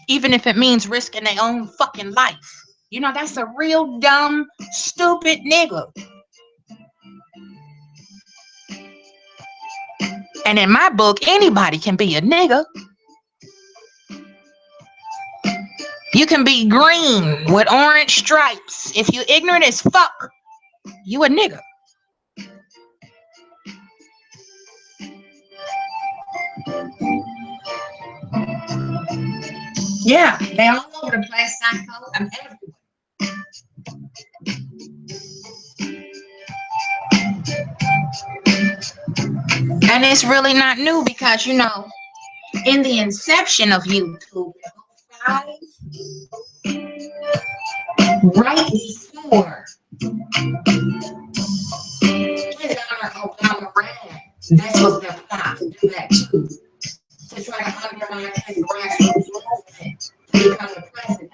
even if it means risking their own fucking life. You know, that's a real dumb, stupid nigga. And in my book, anybody can be a nigga. You can be green with orange stripes. If you ignorant as fuck, you a nigga. Yeah, they all over the place, psycho. I'm everywhere. And it's really not new because, you know, in the inception of YouTube, right before his Honor Obama ran, this was their plot to do that too, to try to undermine his grassroots movement to become the president.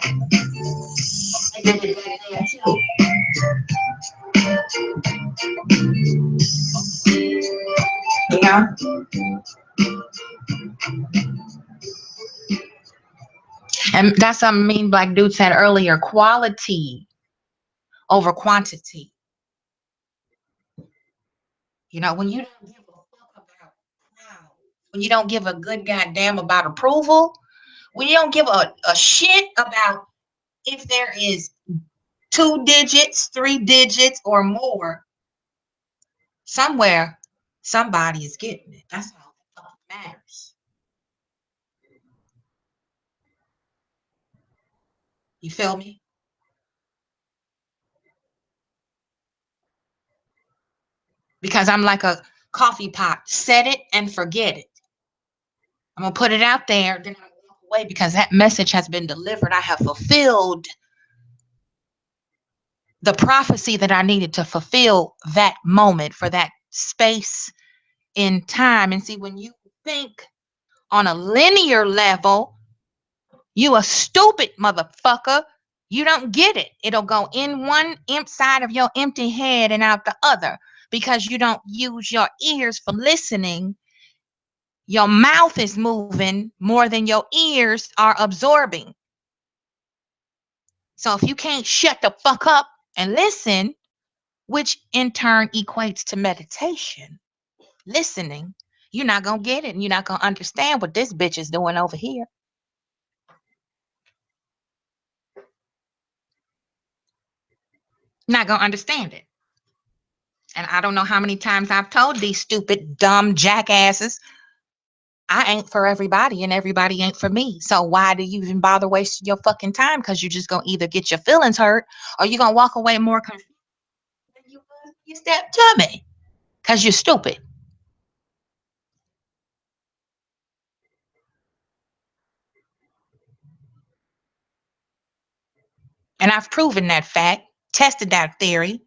They did that there too. Yeah. And that's what I mean, Black Dude said earlier, quality over quantity. You know, when you don't give a fuck about crowd, when you don't give a good goddamn about approval, when you don't give a shit about if there is 2 digits, 3 digits, or more, somewhere somebody is getting it. That's all that matters. You feel me? Because I'm like a coffee pot. Set it and forget it. I'm going to put it out there, then I walk away because that message has been delivered. I have fulfilled the prophecy that I needed to fulfill that moment for that space in time. And see, when you think on a linear level, you a stupid motherfucker. You don't get it. It'll go in one side of your empty head and out the other because you don't use your ears for listening. Your mouth is moving more than your ears are absorbing. So if you can't shut the fuck up and listen, which in turn equates to meditation, listening, you're not going to get it and you're not going to understand what this bitch is doing over here. Not going to understand it. And I don't know how many times I've told these stupid, dumb jackasses, I ain't for everybody and everybody ain't for me. So why do you even bother wasting your fucking time? Because you're just going to either get your feelings hurt or you're going to walk away more confused than you was when you stepped to me. Because you're stupid. And I've proven that fact, tested that theory,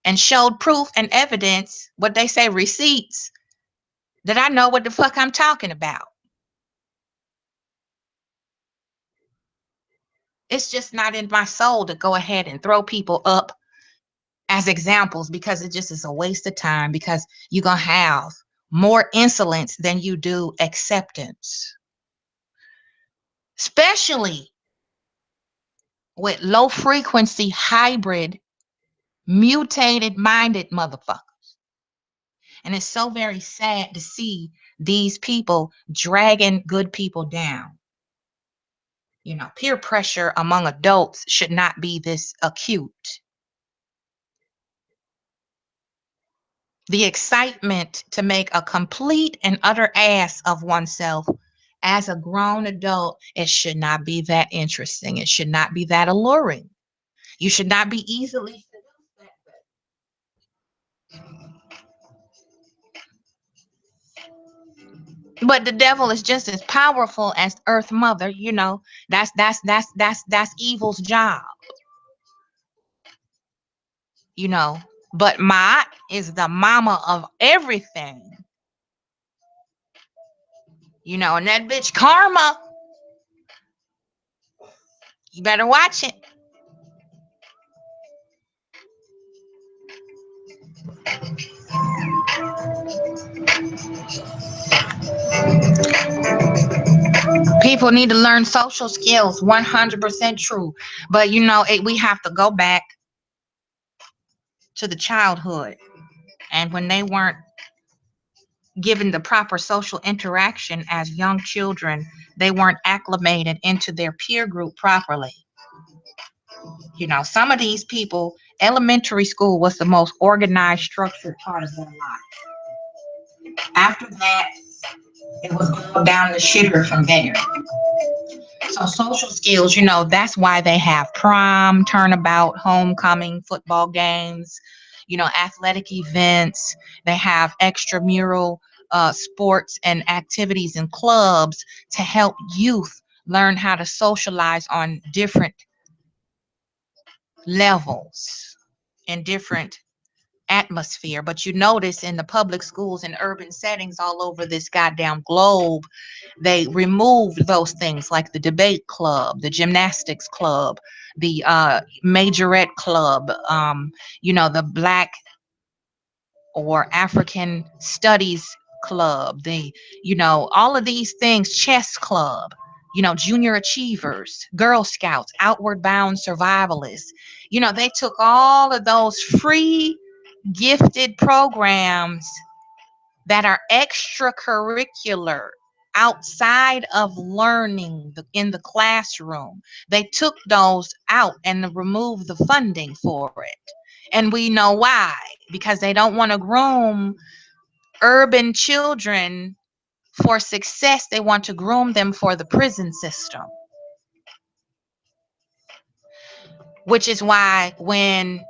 and showed proof and evidence, what they say, receipts, that I know what the fuck I'm talking about. It's just not in my soul to go ahead and throw people up as examples because it just is a waste of time because you're going to have more insolence than you do acceptance. Especially with low frequency, hybrid, mutated minded motherfuckers. And it's so very sad to see these people dragging good people down. You know, peer pressure among adults should not be this acute. The excitement to make a complete and utter ass of oneself as a grown adult, it should not be that interesting. It should not be that alluring. You should not be easily seduced that way. But the devil is just as powerful as Earth Mother, you know. That's evil's job. you know. But Ma is the mama of everything, you know. And that bitch Karma, you better watch it. People need to learn social skills. 100% true. But you know, we have to go back to the childhood, and when they weren't given the proper social interaction as young children, they weren't acclimated into their peer group properly. You know, some of these people, elementary school was the most organized, structured part of their life. After that, it was all down the shitter from there. So social skills, you know, that's why they have prom, turnabout, homecoming, football games, you know, athletic events. They have extramural sports and activities and clubs to help youth learn how to socialize on different levels in different atmosphere. But you notice in the public schools and urban settings all over this goddamn globe, they removed those things like the debate club, the gymnastics club, the majorette club, you know, the black or African studies club, the, you know, all of these things, chess club, you know, junior achievers, Girl Scouts, outward bound survivalists. You know, they took all of those free gifted programs that are extracurricular outside of learning in the classroom. They took those out and removed the funding for it. And we know why, because they don't want to groom urban children for success. They want to groom them for the prison system, which is why when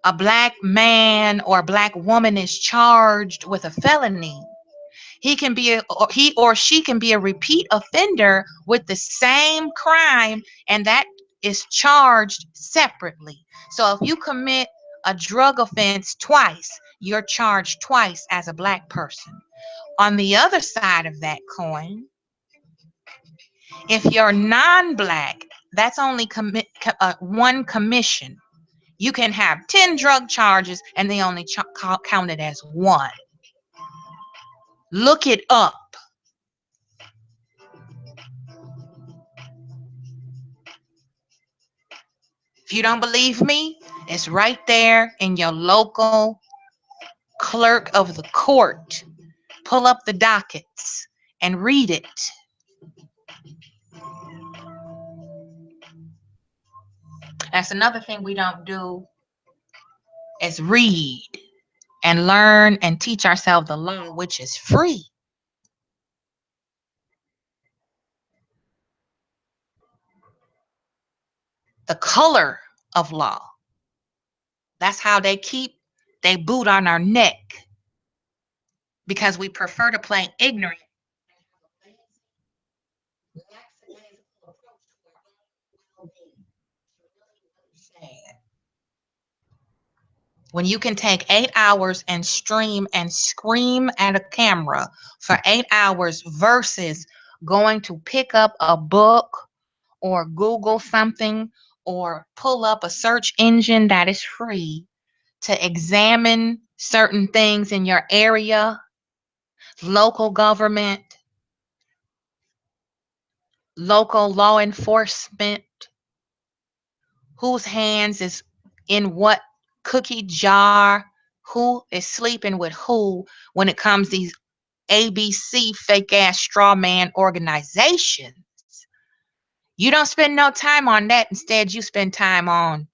a black man or a black woman is charged with a felony, he or she can be a repeat offender with the same crime, and that is charged separately. So if you commit a drug offense twice, you're charged twice as a black person. On the other side of that coin, if you're non-black, that's only one commission. You can have 10 drug charges and they only count it as one. Look it up. If you don't believe me, it's right there in your local clerk of the court. Pull up the dockets and read it. That's another thing we don't do, is read and learn and teach ourselves the law, which is free. The color of law. That's how they boot on our neck, because we prefer to play ignorant. When you can take 8 hours and stream and scream at a camera for 8 hours versus going to pick up a book or Google something or pull up a search engine that is free to examine certain things in your area, local government, local law enforcement, whose hands is in what cookie jar, who is sleeping with who when it comes to these ABC fake ass straw man organizations. You don't spend no time on that. Instead, you spend time on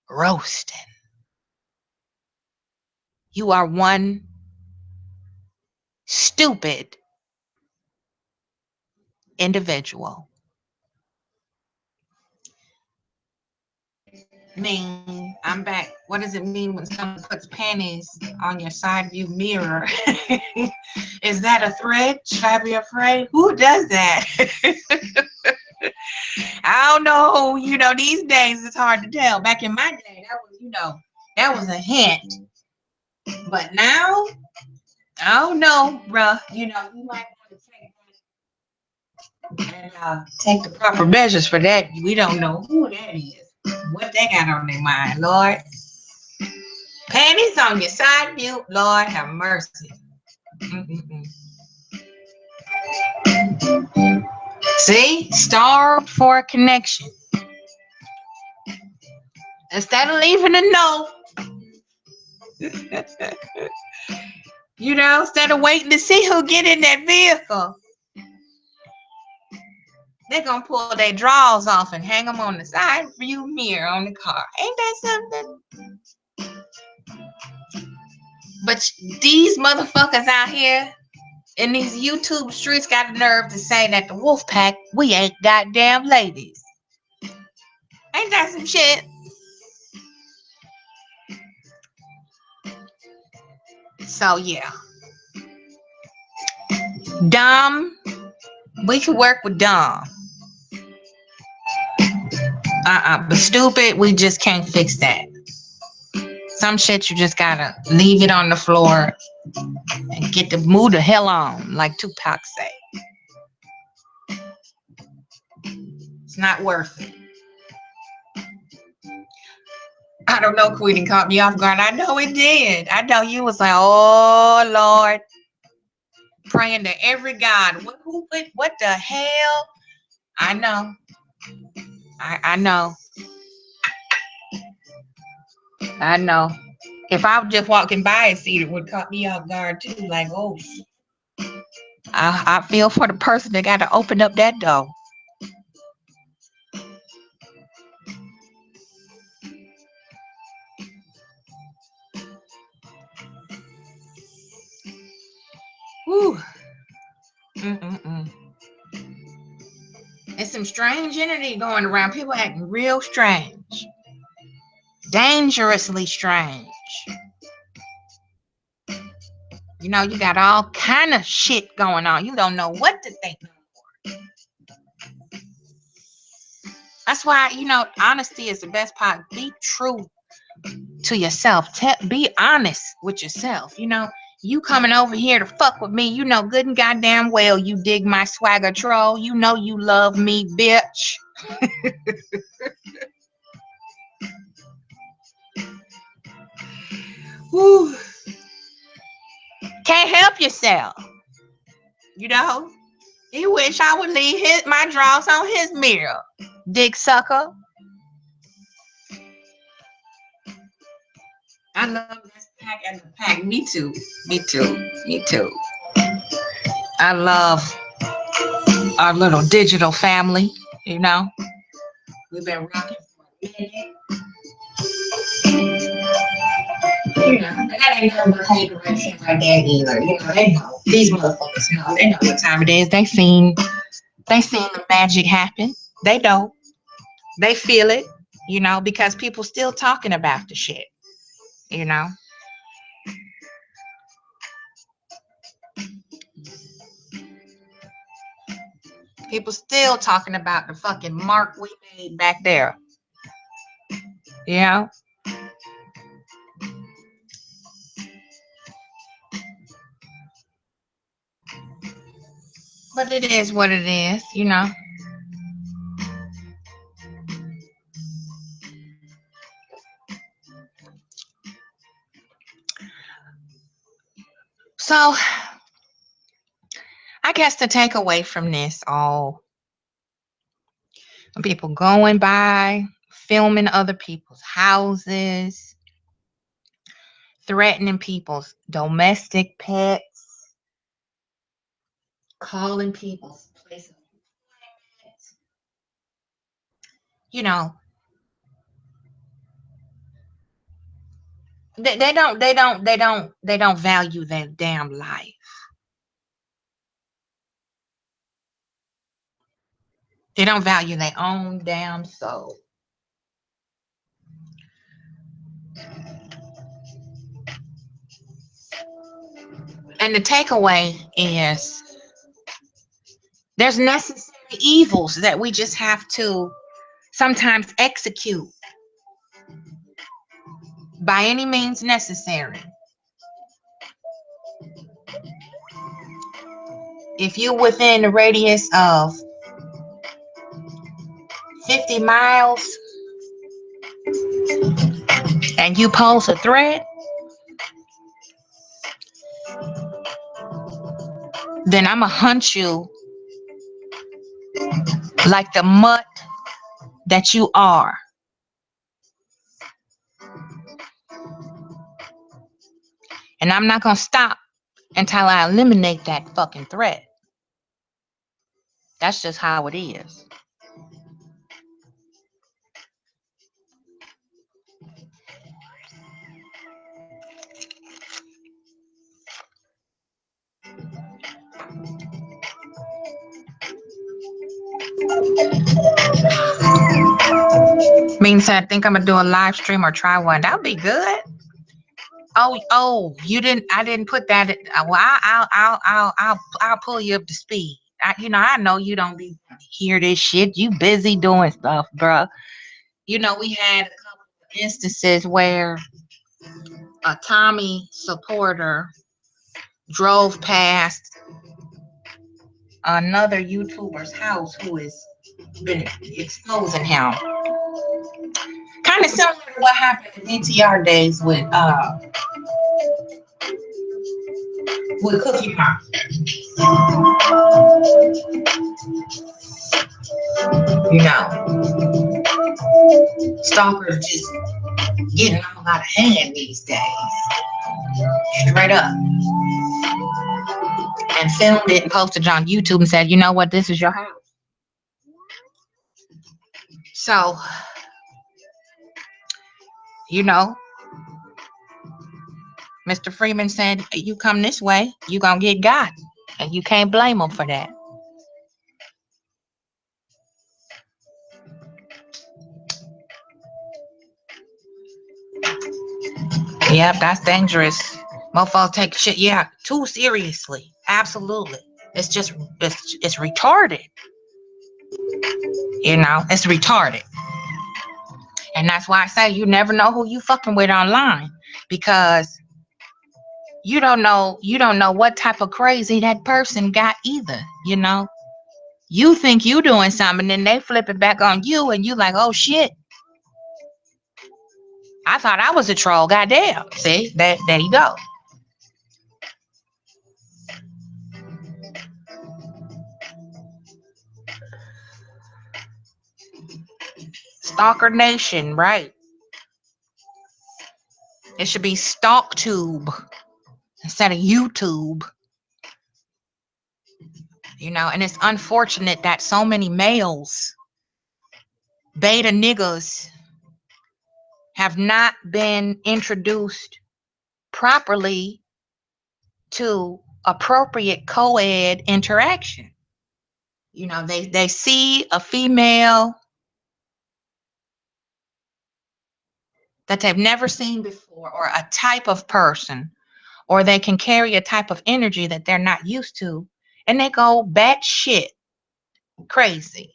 roasting. You are one stupid individual. Mean, I'm back. What does it mean when someone puts panties on your side view mirror? Is that a threat? Should I be afraid? Who does that? I don't know. You know, these days it's hard to tell. Back in my day, that was, you know, That was a hint. But now, I don't know, bruh. You know, you might want to take the proper measures for that. We don't know who that is. What they got on their mind, Lord. Panties on your side view, Lord have mercy. Mm-mm-mm. See, starved for a connection. Instead of leaving a note, you know, instead of waiting to see who get in that vehicle, they're gonna pull their drawers off and hang them on the side view mirror on the car. Ain't that something? But these motherfuckers out here in these YouTube streets got the nerve to say that the wolf pack, we ain't goddamn ladies. Ain't that some shit? So yeah. Dumb, we can work with dumb. But stupid, we just can't fix that. Some shit you just gotta leave it on the floor and get the move the hell on, like Tupac say. It's not worth it. I don't know, Queen, it caught me off guard. I know it did. I know you was like, oh Lord, praying to every God. What the hell? I know. I know. I know. If I was just walking by and see it, would caught me off guard too. Like, oh, I feel for the person that got to open up that door. Whew. Mm-mm-mm. It's some strange energy going around. People acting real strange. Dangerously strange. You know, you got all kind of shit going on. You don't know what to think no more. That's why, you know, honesty is the best part. Be true to yourself. Be honest with yourself. You know, you coming over here to fuck with me, you know good and goddamn well you dig my swagger troll. You know you love me, bitch. Woo. Can't help yourself. You know, you wish I would leave my drawers on his mirror, dick sucker. I love this pack and the pack. Me too. Me too. Me too. I love our little digital family. You know, we've been rocking for a minute. You know, and that ain't nothing but hate direction right there either. You know, they know. These motherfuckers know. They know what time it is. They seen the magic happen. They know. They feel it, you know, because people still talking about the shit, you know. People still talking about the fucking mark we made back there. You know? But it is what it is, you know. So I guess the takeaway from this all, people going by, filming other people's houses, threatening people's domestic pets, calling people's places, you know, they don't value their damn life. They don't value their own damn soul. And the takeaway is there's necessary evils that we just have to sometimes execute by any means necessary. If you're within the radius of 50 miles and you post a threat, then I'ma hunt you like the mutt that you are. And I'm not gonna stop until I eliminate that fucking threat. That's just how it is. Means I think I'm gonna do a live stream or try one. That'll be good. Oh, you didn't. I didn't put that. Well, I'll pull you up to speed. I know you don't be hear this shit. You busy doing stuff, bruh. We had a couple of instances where a Tommy supporter drove past another YouTuber's house who has been exposing him. Kind of similar to what happened in DTR days with Cookie Mom. Stalkers just getting all out of hand these days. Straight up. And filmed it and posted it on YouTube and said, you know what, this is your house. So, Mr. Freeman said, you come this way, you gonna get got. And you can't blame him for that. Yep, that's dangerous. Mofos take shit, too seriously. Absolutely. It's just, it's retarded. It's retarded. And that's why I say you never know who you fucking with online, because you don't know what type of crazy that person got either. You think you doing something, and then they flip it back on you, and you like, oh shit, I thought I was a troll. Goddamn. See, there you go. Stalker Nation, right? It should be StalkTube instead of YouTube. And it's unfortunate that so many males, beta niggas, have not been introduced properly to appropriate co-ed interaction. They see a female that they've never seen before, or a type of person, or they can carry a type of energy that they're not used to, and they go batshit crazy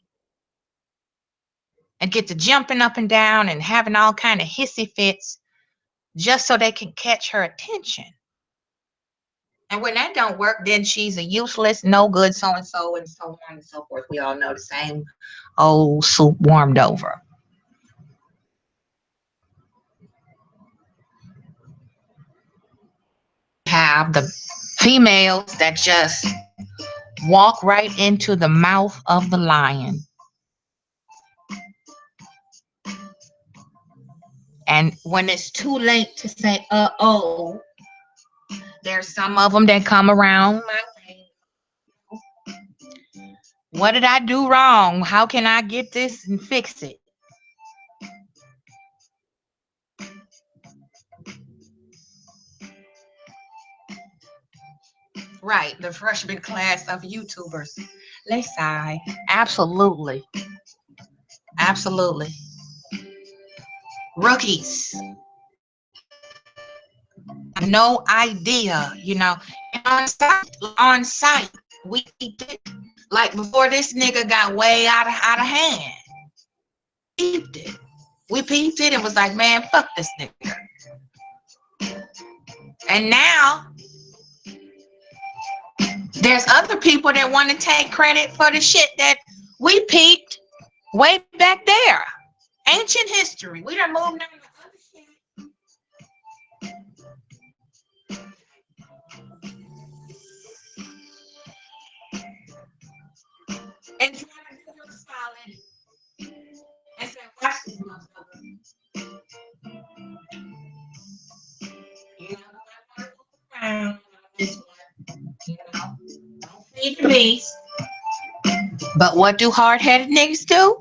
and get to jumping up and down and having all kind of hissy fits just so they can catch her attention. And when that don't work, then she's a useless, no good so-and-so, and so on and so forth. We all know the same old soup warmed over. Have the females that just walk right into the mouth of the lion. And when it's too late to say, uh-oh, there's some of them that come around my way. What did I do wrong? How can I get this and fix it? Right, the freshman class of YouTubers. They sigh. Absolutely. Absolutely. Rookies. No idea, on site, we did, like before this nigga got way out of hand. We peeped it and was like, man, fuck this nigga. And now there's other people that want to take credit for the shit that we peeped way back there. Ancient history. We done moved on to other shit and trying to do them solid and say, watch this motherfucker. You know, I want to move around on this one. You know, don't feed the beast. But what do hard-headed niggas do?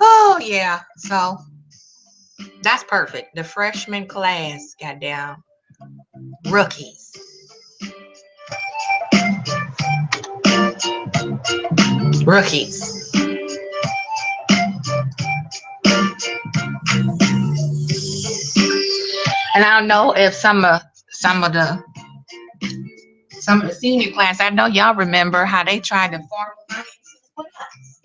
Oh yeah. So that's perfect. The freshman class, goddamn rookies. Rookies. And I don't know if some of the senior class, I know y'all remember how they tried to form alliances with us.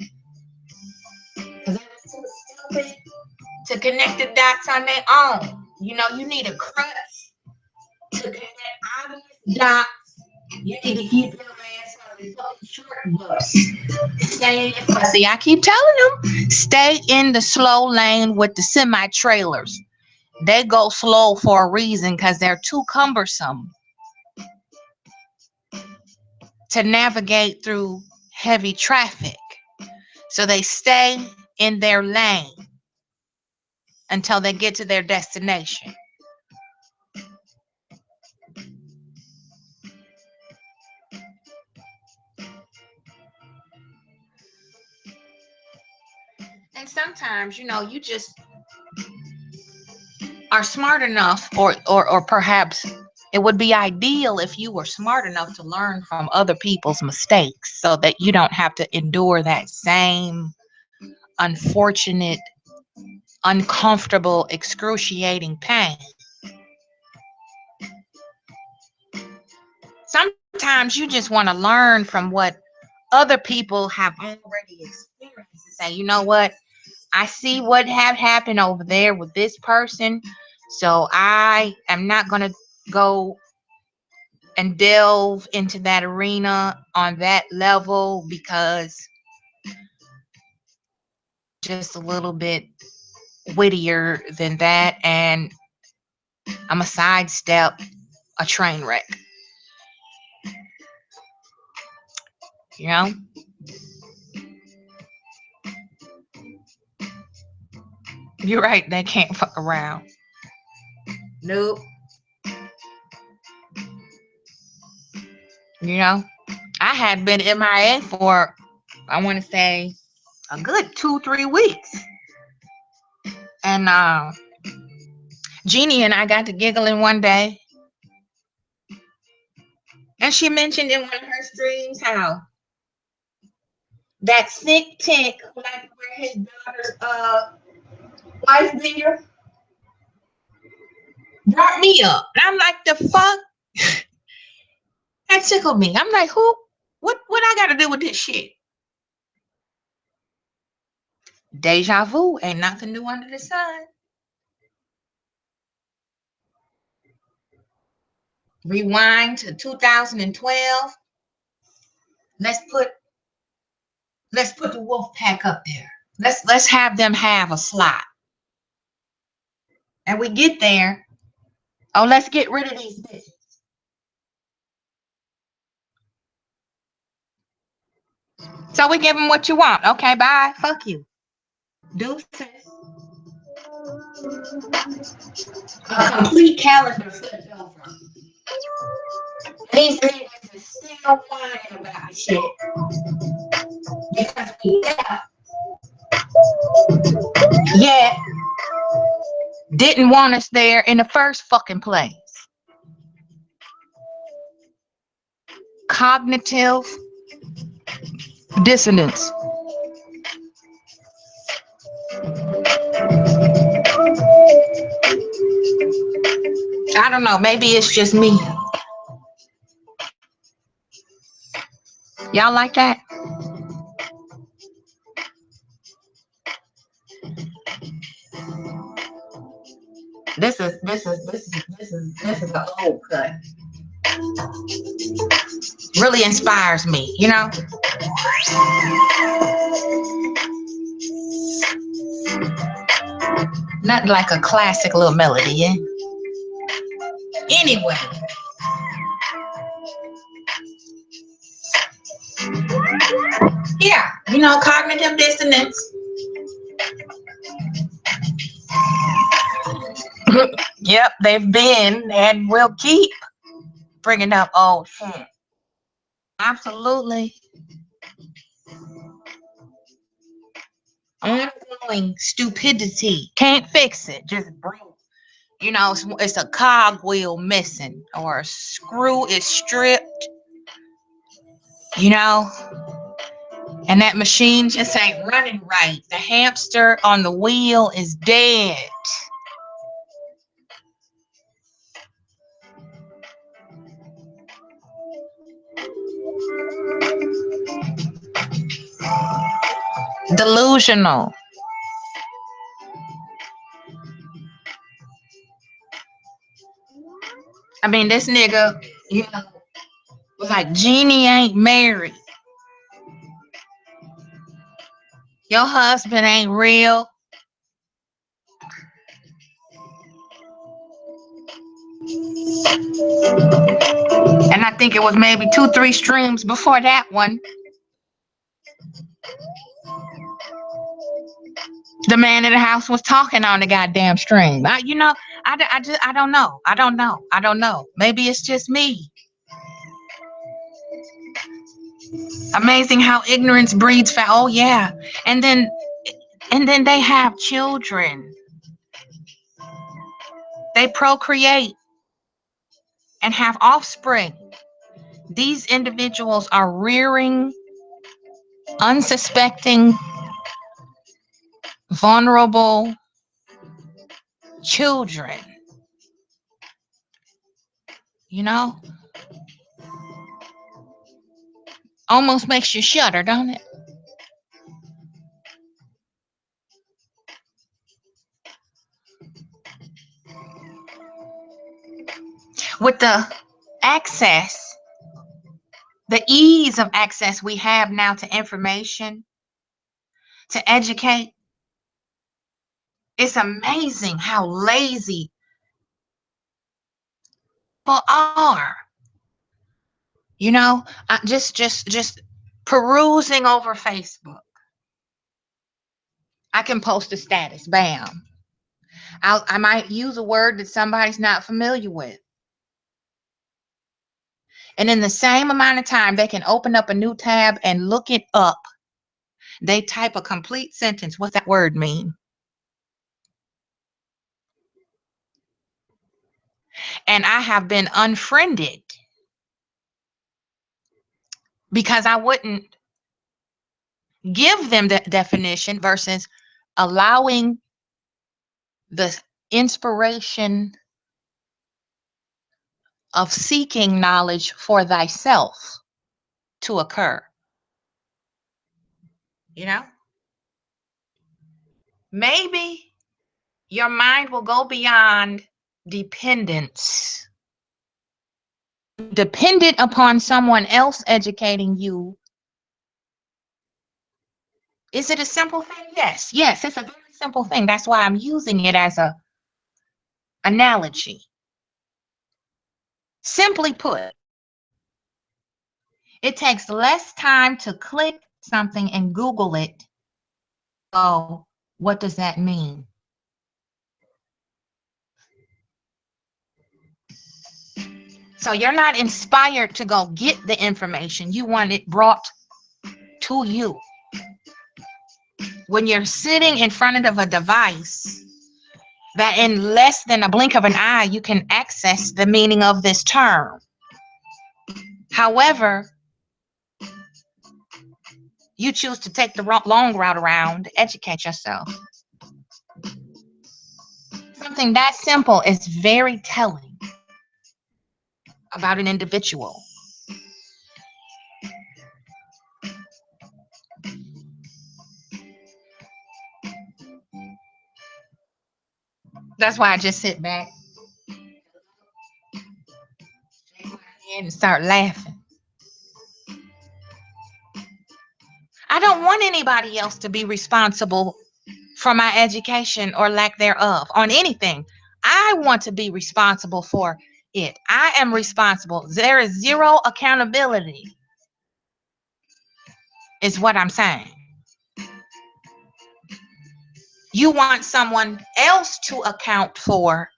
Because they was too stupid to connect the dots on their own. You know, you need a crutch to connect obvious dots. You need to keep your ass on the fucking short bus. Stay in your See, I keep telling them, stay in the slow lane with the semi-trailers. They go slow for a reason because they're too cumbersome to navigate through heavy traffic. So they stay in their lane until they get to their destination. And sometimes, you know, you just are smart enough, or perhaps it would be ideal if you were smart enough to learn from other people's mistakes so that you don't have to endure that same unfortunate, uncomfortable, excruciating pain. Sometimes you just want to learn from what other people have already experienced and say, you know what? I see what have happened over there with this person. So I am not going to go and delve into that arena on that level because just a little bit wittier than that. And I'm a sidestep a train wreck. You know? You're right, they can't fuck around. Nope. You know? I had been MIA for, I want to say, a good 2-3 weeks. And Jeannie and I got to giggling one day. And she mentioned in one of her streams how that sick tick, like where his daughter's wife beater, brought me up. And I'm like, the fuck? That tickled me. I'm like, who? What I got to do with this shit? Deja vu. Ain't nothing new under the sun. Rewind to 2012. Let's put the wolf pack up there. Let's have them have a slot. And we get there. Oh, let's get rid of these bitches. So we give them what you want. Okay, bye. Fuck you. Deuces. A complete calendar flipped over. These niggas are still whining about shit. Because we left. Yet didn't want us there in the first fucking place. Cognitive dissonance. I don't know. Maybe it's just me. Y'all like that? This is an old cut. Really inspires me, you know. Not like a classic little melody, yeah. Anyway, yeah, you know, cognitive dissonance. Yep, they've been and will keep bringing up old shit. Absolutely. Ongoing stupidity. Can't fix it. Just broke. You know, it's a cogwheel missing or a screw is stripped, you know, and that machine just ain't running right. The hamster on the wheel is dead. Delusional. I mean, this nigga, you know, was like, Jeannie ain't married. Your husband ain't real. And I think it was maybe 2, 3 streams before that one. The man in the house was talking on the goddamn stream. I don't know. I don't know. Maybe it's just me. Amazing how ignorance breeds fat. Oh yeah, and then they have children. They procreate and have offspring. These individuals are rearing unsuspecting, vulnerable children. You know, almost makes you shudder, don't it? With the access, the ease of access we have now to information, to educate, it's amazing how lazy people are. You know, just perusing over Facebook. I can post a status, bam. I might use a word that somebody's not familiar with. And in the same amount of time, they can open up a new tab and look it up. They type a complete sentence. What's that word mean? And I have been unfriended because I wouldn't give them the definition versus allowing the inspiration of seeking knowledge for thyself to occur. You know, maybe your mind will go beyond dependence. Dependent upon someone else educating you. Is it a simple thing? Yes, it's a very simple thing. That's why I'm using it as a analogy. Simply put, it takes less time to click something and Google it. Oh, what does that mean? So you're not inspired to go get the information. You want it brought to you. When you're sitting in front of a device that in less than a blink of an eye, you can access the meaning of this term. However, you choose to take the long route around, educate yourself. Something that simple is very telling about an individual. That's why I just sit back and start laughing. I don't want anybody else to be responsible for my education or lack thereof on anything. I want to be responsible for it. I am responsible. There is zero accountability, is what I'm saying. You want someone else to account for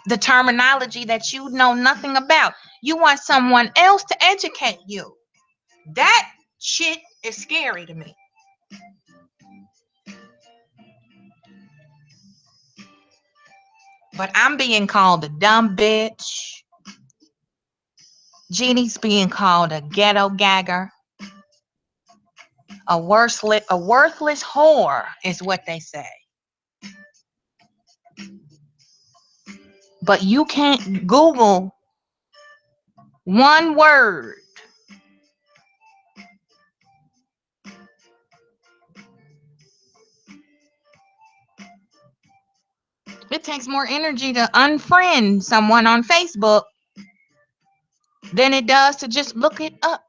the terminology that you know nothing about. You want someone else to educate you. That shit is scary to me. But I'm being called a dumb bitch. Jeannie's being called a ghetto gagger. A worthless whore is what they say. But you can't Google one word. It takes more energy to unfriend someone on Facebook than it does to just look it up.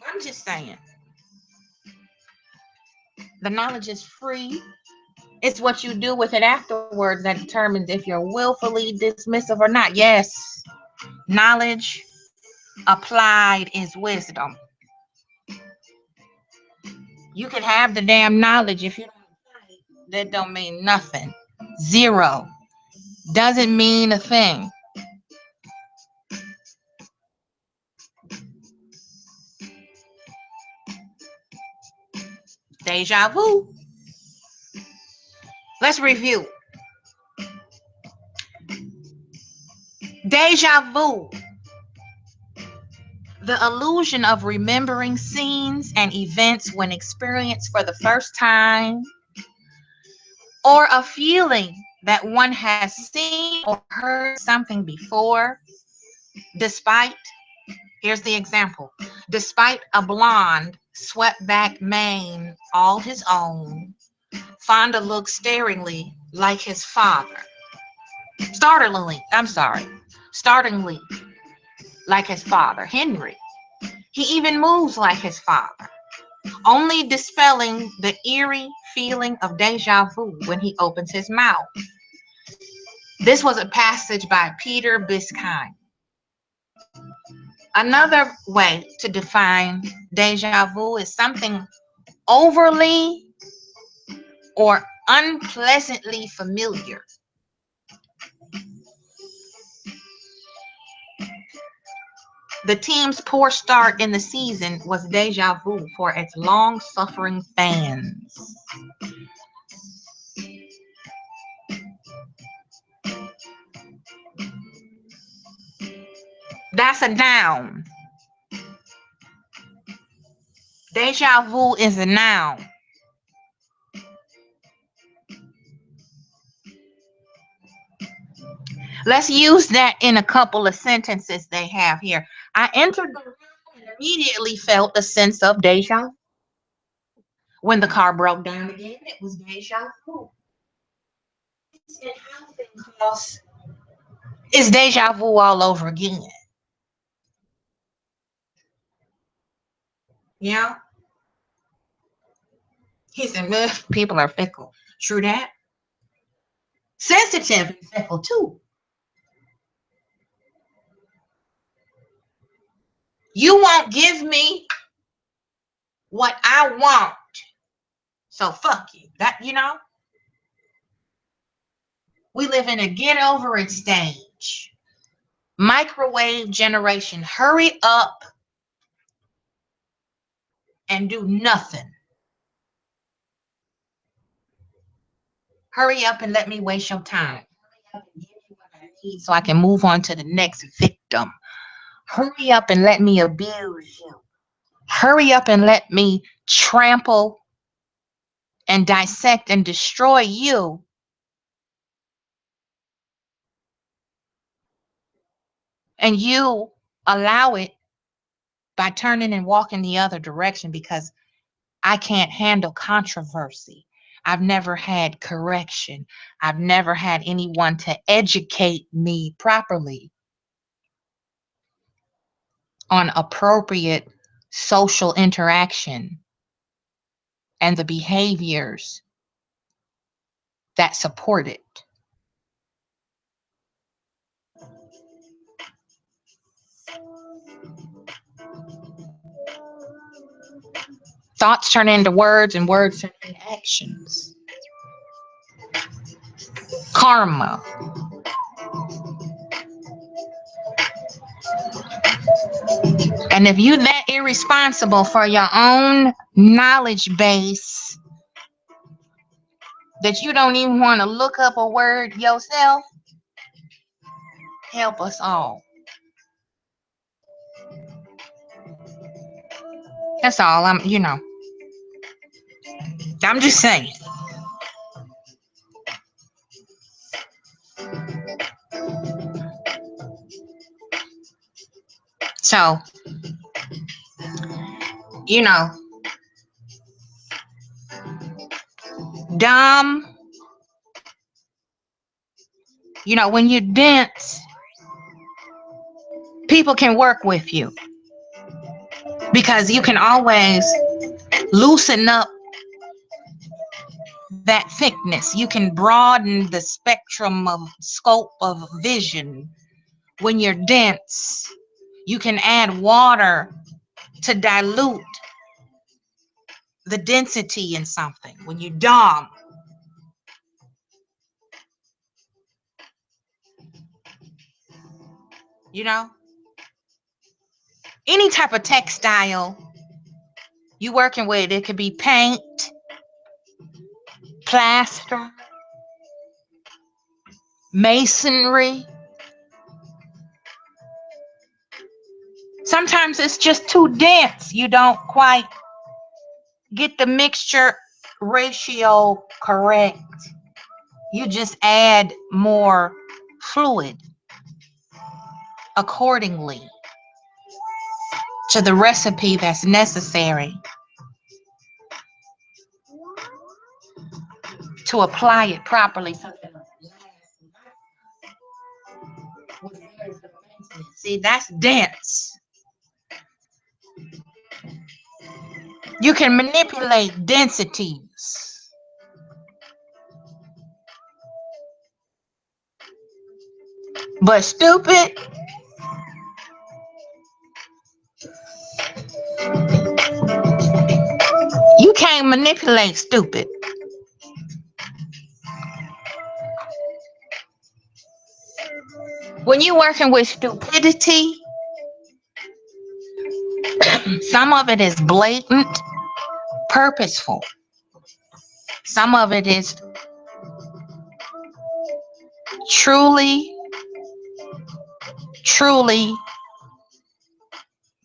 I'm just saying. The knowledge is free. It's what you do with it afterwards that determines if you're willfully dismissive or not. Yes, knowledge applied is wisdom. You can have the damn knowledge if you don't apply it. That don't mean nothing. Zero. Doesn't mean a thing. Deja vu. Let's review. Deja vu. The illusion of remembering scenes and events when experienced for the first time, or a feeling that one has seen or heard something before, despite, here's the example, despite a blonde, swept back mane all his own, Fonda looked startlingly like his father, Henry. He even moves like his father, only dispelling the eerie feeling of deja vu when he opens his mouth. This was a passage by Peter Biskind. Another way to define deja vu is something overly or unpleasantly familiar. The team's poor start in the season was deja vu for its long suffering fans. That's a noun. Deja vu is a noun. Let's use that in a couple of sentences they have here. I entered the room and immediately felt a sense of deja vu. When the car broke down again, it was deja vu. And housing costs is deja vu all over again. Yeah. He said, well, people are fickle. True that. Sensitive and fickle too. You won't give me what I want. So fuck you. That, we live in a get over it stage. Microwave generation. Hurry up and do nothing. Hurry up and let me waste your time. Hurry up and give you what I need so I can move on to the next victim. Hurry up and let me abuse you. Hurry up and let me trample and dissect and destroy you. And you allow it by turning and walking the other direction because I can't handle controversy. I've never had correction. I've never had anyone to educate me properly on appropriate social interaction and the behaviors that support it. Thoughts turn into words and words turn into actions. Karma. And if you that irresponsible for your own knowledge base that you don't even want to look up a word yourself, help us all. That's all. I'm just saying. So, you know, dumb, when you're dense, people can work with you because you can always loosen up that thickness. You can broaden the spectrum of scope of vision. When you're dense, you can add water to dilute the density in something. When you're dumb, any type of textile you working with, it could be paint, plaster, masonry. Sometimes it's just too dense. You don't quite get the mixture ratio correct. You just add more fluid accordingly to the recipe that's necessary to apply it properly. See, that's dense. You can manipulate densities. But stupid, you can't manipulate stupid. When you're working with stupidity, some of it is blatant, purposeful. Some of it is truly, truly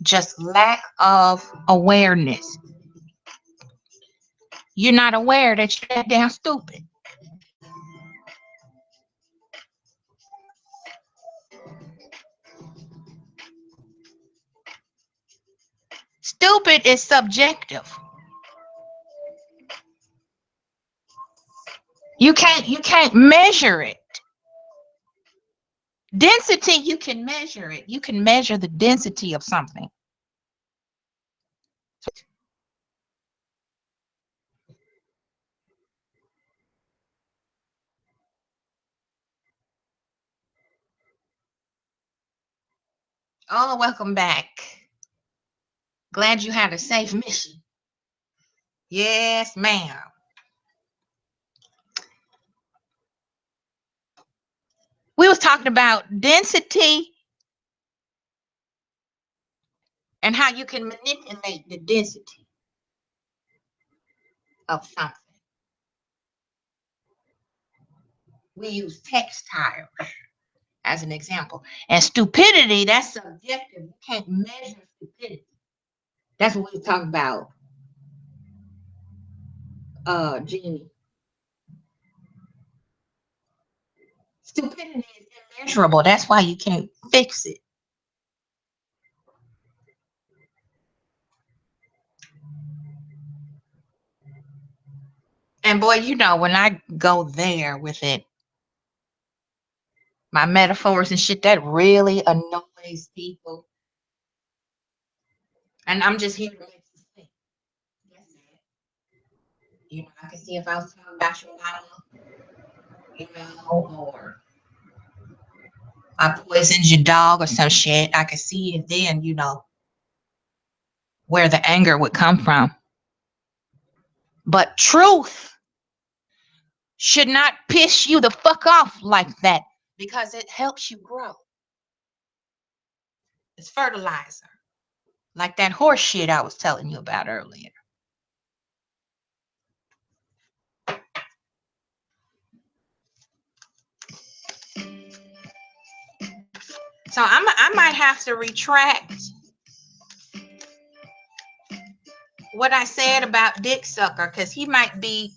just lack of awareness. You're not aware that you're that damn stupid. Stupid is subjective. You can't measure it. Density, you can measure it. You can measure the density of something. Oh, welcome back. Glad you had a safe mission. Yes, ma'am. We was talking about density and how you can manipulate the density of something. We use textiles as an example. And stupidity, that's subjective. You can't measure stupidity. That's what we were talking about, Jeannie. Stupidity is immeasurable. That's why you can't fix it. And boy, you know, when I go there with it, my metaphors and shit, that really annoys people. And I'm just here to make you think. That's it. You know, I can see if I was talking about your mama, you know, or I poisoned your dog or some shit. I could see it then, you know, where the anger would come from. But truth should not piss you the fuck off like that because it helps you grow. It's fertilizer, like that horse shit I was telling you about earlier. So I might have to retract what I said about Dick Sucker because he might be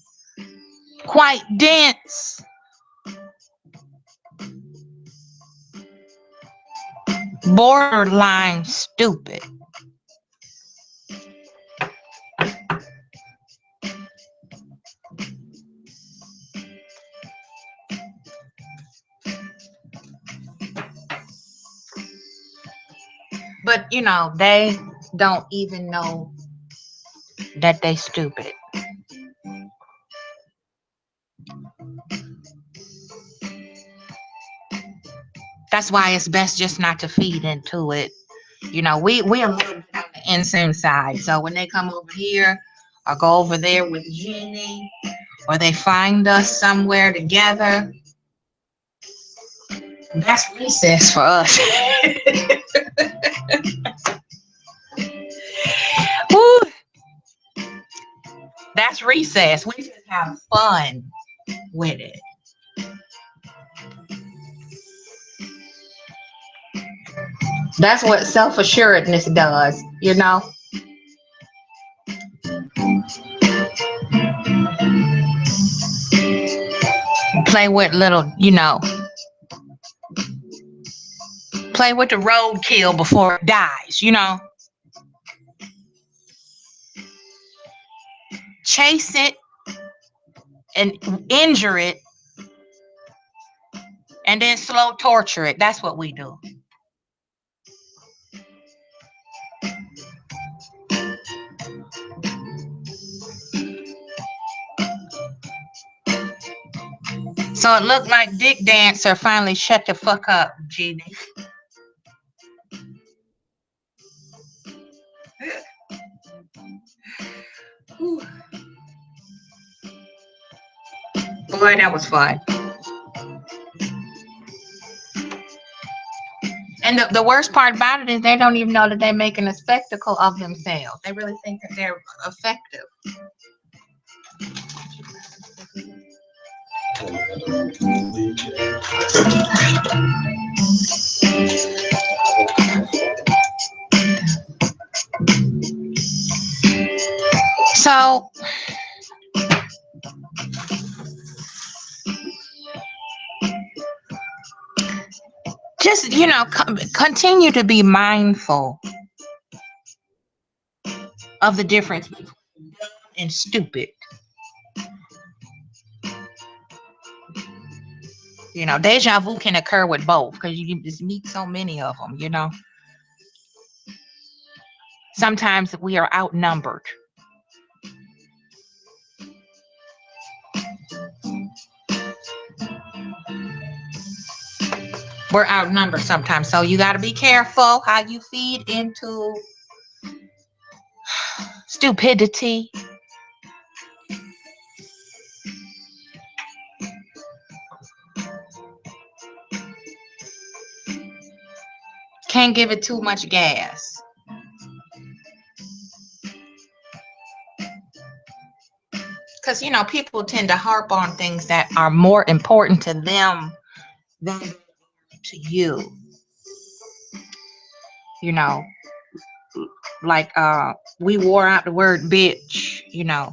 quite dense. Borderline stupid. But you know, they don't even know that they stupid. That's why it's best just not to feed into it. You know, we're a little bit on the insane side. So when they come over here or go over there with Jenny, or they find us somewhere together, that's recess for us. Woo, that's recess. We just have fun with it. That's what self-assuredness does, you know. Play with little, you know, play with the roadkill before it dies, you know. Chase it and injure it and then slow torture it. That's what we do. So it looked like Dick Dancer finally shut the fuck up, Jeannie. Boy, that was fun. And the worst part about it is they don't even know that they're making a spectacle of themselves. They really think that they're effective. So just, you know, continue to be mindful of the difference between dumb and stupid. You know, deja vu can occur with both because you can just meet so many of them, you know. Sometimes we are outnumbered. We're outnumbered sometimes. So you got to be careful how you feed into stupidity. Can't give it too much gas. Because, you know, people tend to harp on things that are more important to them than to you. You know, like we wore out the word bitch, you know.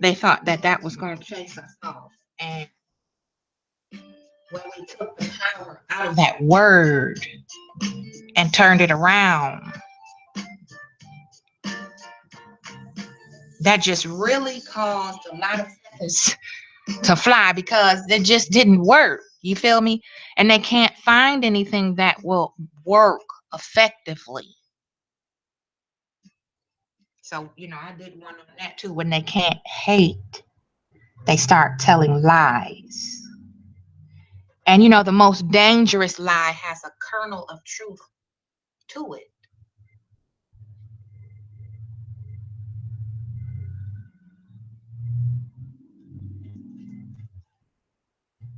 They thought that that was going to chase us off. And when we took the power out of that word and turned it around, that just really caused a lot of feathers to fly because it just didn't work. You feel me? And they can't find anything that will work effectively. So, I did one on that too. When they can't hate, they start telling lies. And the most dangerous lie has a kernel of truth to it.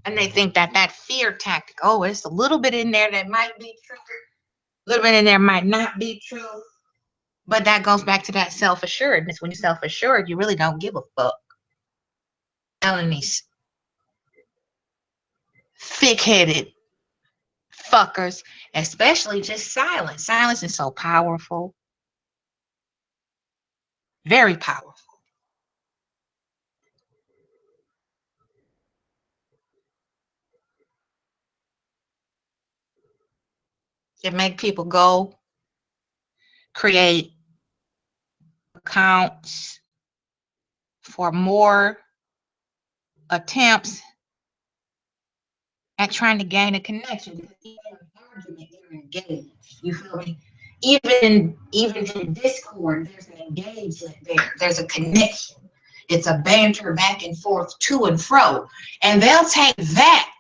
And they think that fear tactic, oh, it's a little bit in there that might be true, a little bit in there might not be true. But that goes back to that self-assuredness. When you're self-assured, you really don't give a fuck. Telling these thick-headed fuckers, especially just silence. Silence is so powerful. Very powerful. It make people go create accounts for more attempts at trying to gain a connection. Because even in an argument, you're engaged. You feel me? Even in Discord, there's an engagement there. There's a connection. It's a banter back and forth, to and fro. And they'll take that.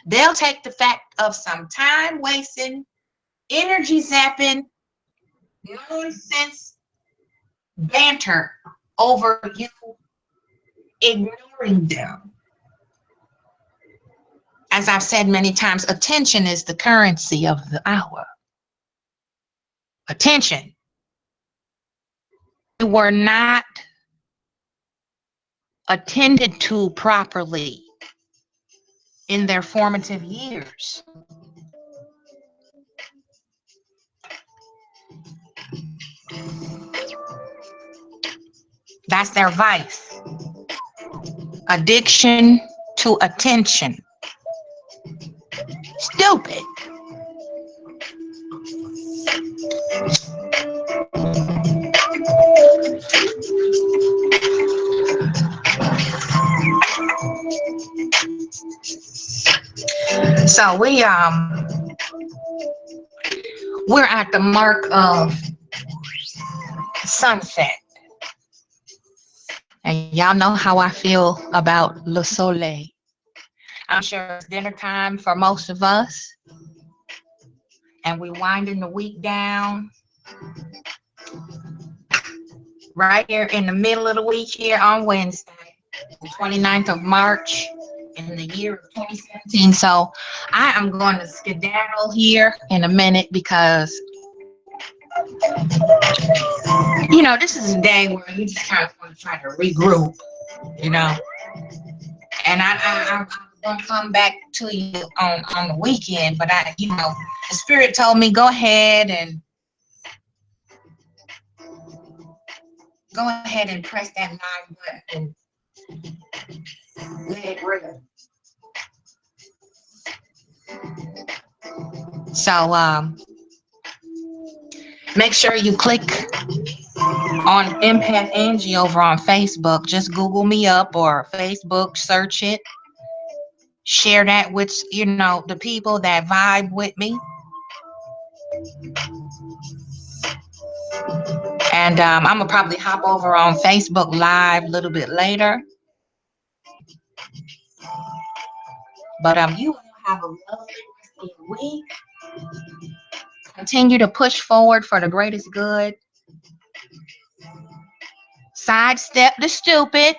They'll take the fact of some time wasting, energy zapping, nonsense banter over you ignoring them. As I've said many times, attention is the currency of the hour. Attention. You were not attended to properly in their formative years. That's their vice. Addiction to attention. Stupid. So we're at the mark of sunset. And y'all know how I feel about Le Soleil. I'm sure it's dinner time for most of us. And we winding the week down. Right here in the middle of the week here on Wednesday, the 29th of March in the year of 2017. So I am going to skedaddle here in a minute because, this is a day where you just kind of want to try to regroup, And I'm going to come back to you on the weekend, but the Spirit told me go ahead and press that live button and let it rip. So make sure you click on Empath Angie over on Facebook. Just Google me up or Facebook, search it. Share that with, the people that vibe with me. And I'm going to probably hop over on Facebook Live a little bit later. But you have a lovely rest of your week. Continue to push forward for the greatest good. Sidestep the stupid.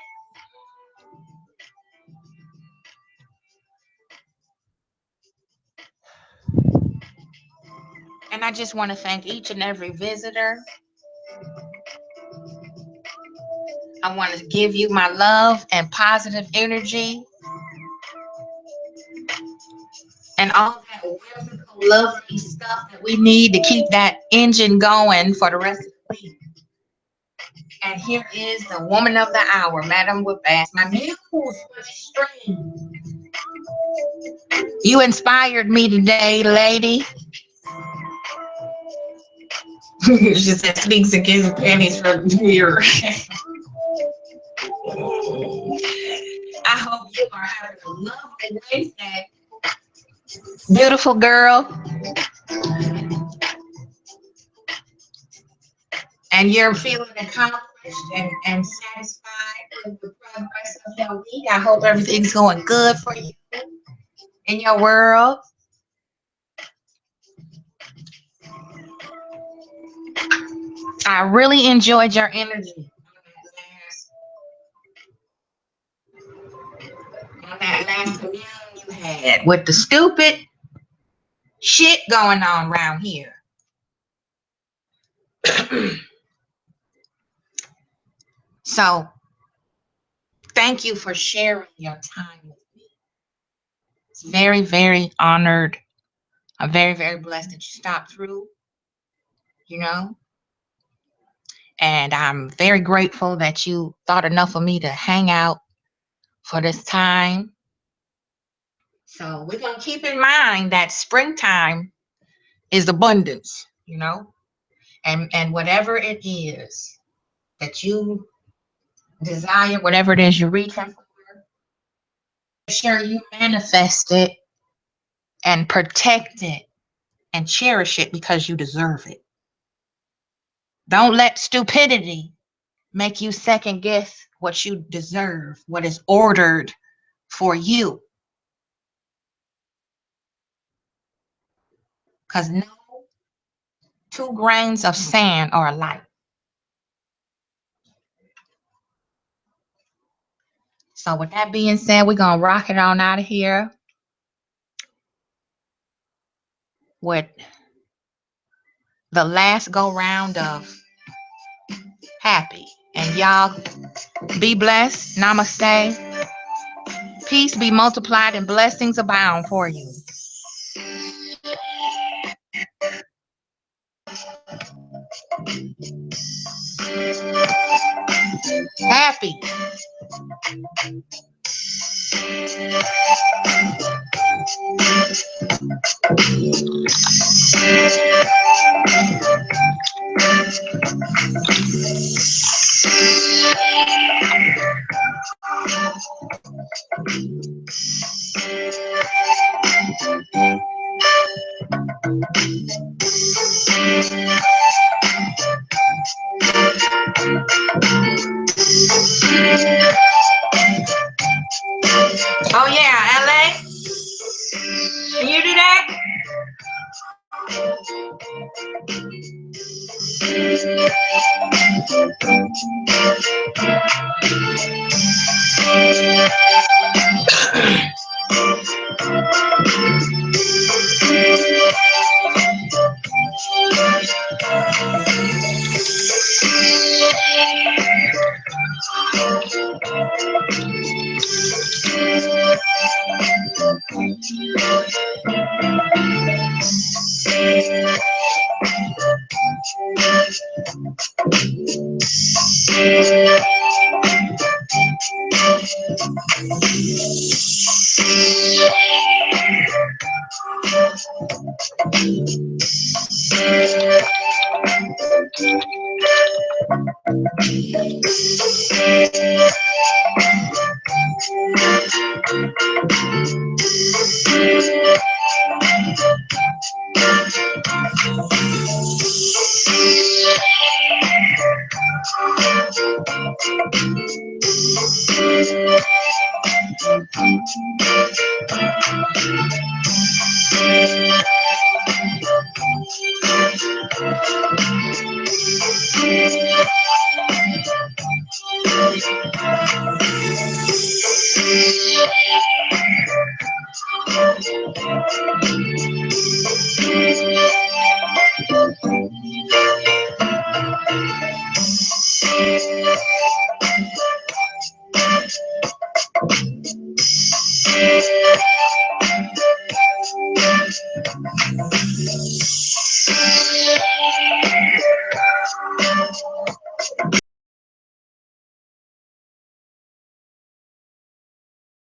And I just want to thank each and every visitor. I want to give you my love and positive energy. And all that whimsical, lovely stuff that we need to keep that engine going for the rest of the week. And here is the woman of the hour, Madam Whipbass. My muse was strange. You inspired me today, lady. She said sneaks and gives pennies from the mirror. I hope you are having a lovely Wednesday. Beautiful girl. And you're feeling accomplished and satisfied with the progress of your week. I hope everything's going good for you in your world. I really enjoyed your energy on that last communion you had with the stupid shit going on around here. So thank you for sharing your time with me. It's very, very honored. I'm very, very blessed that you stopped through, you know. And I'm very grateful that you thought enough of me to hang out for this time. So we're going to keep in mind that springtime is abundance, you know, and whatever it is that you desire, whatever it is you're reaching for, make sure you manifest it and protect it and cherish it because you deserve it. Don't let stupidity make you second guess what you deserve, what is ordered for you. Because no two grains of sand are alike. So with that being said, we're going to rock it on out of here with the last go round of happy. And y'all be blessed. Namaste. Peace be multiplied and blessings abound for you. Happy. Oh yeah, LA. Can you do that?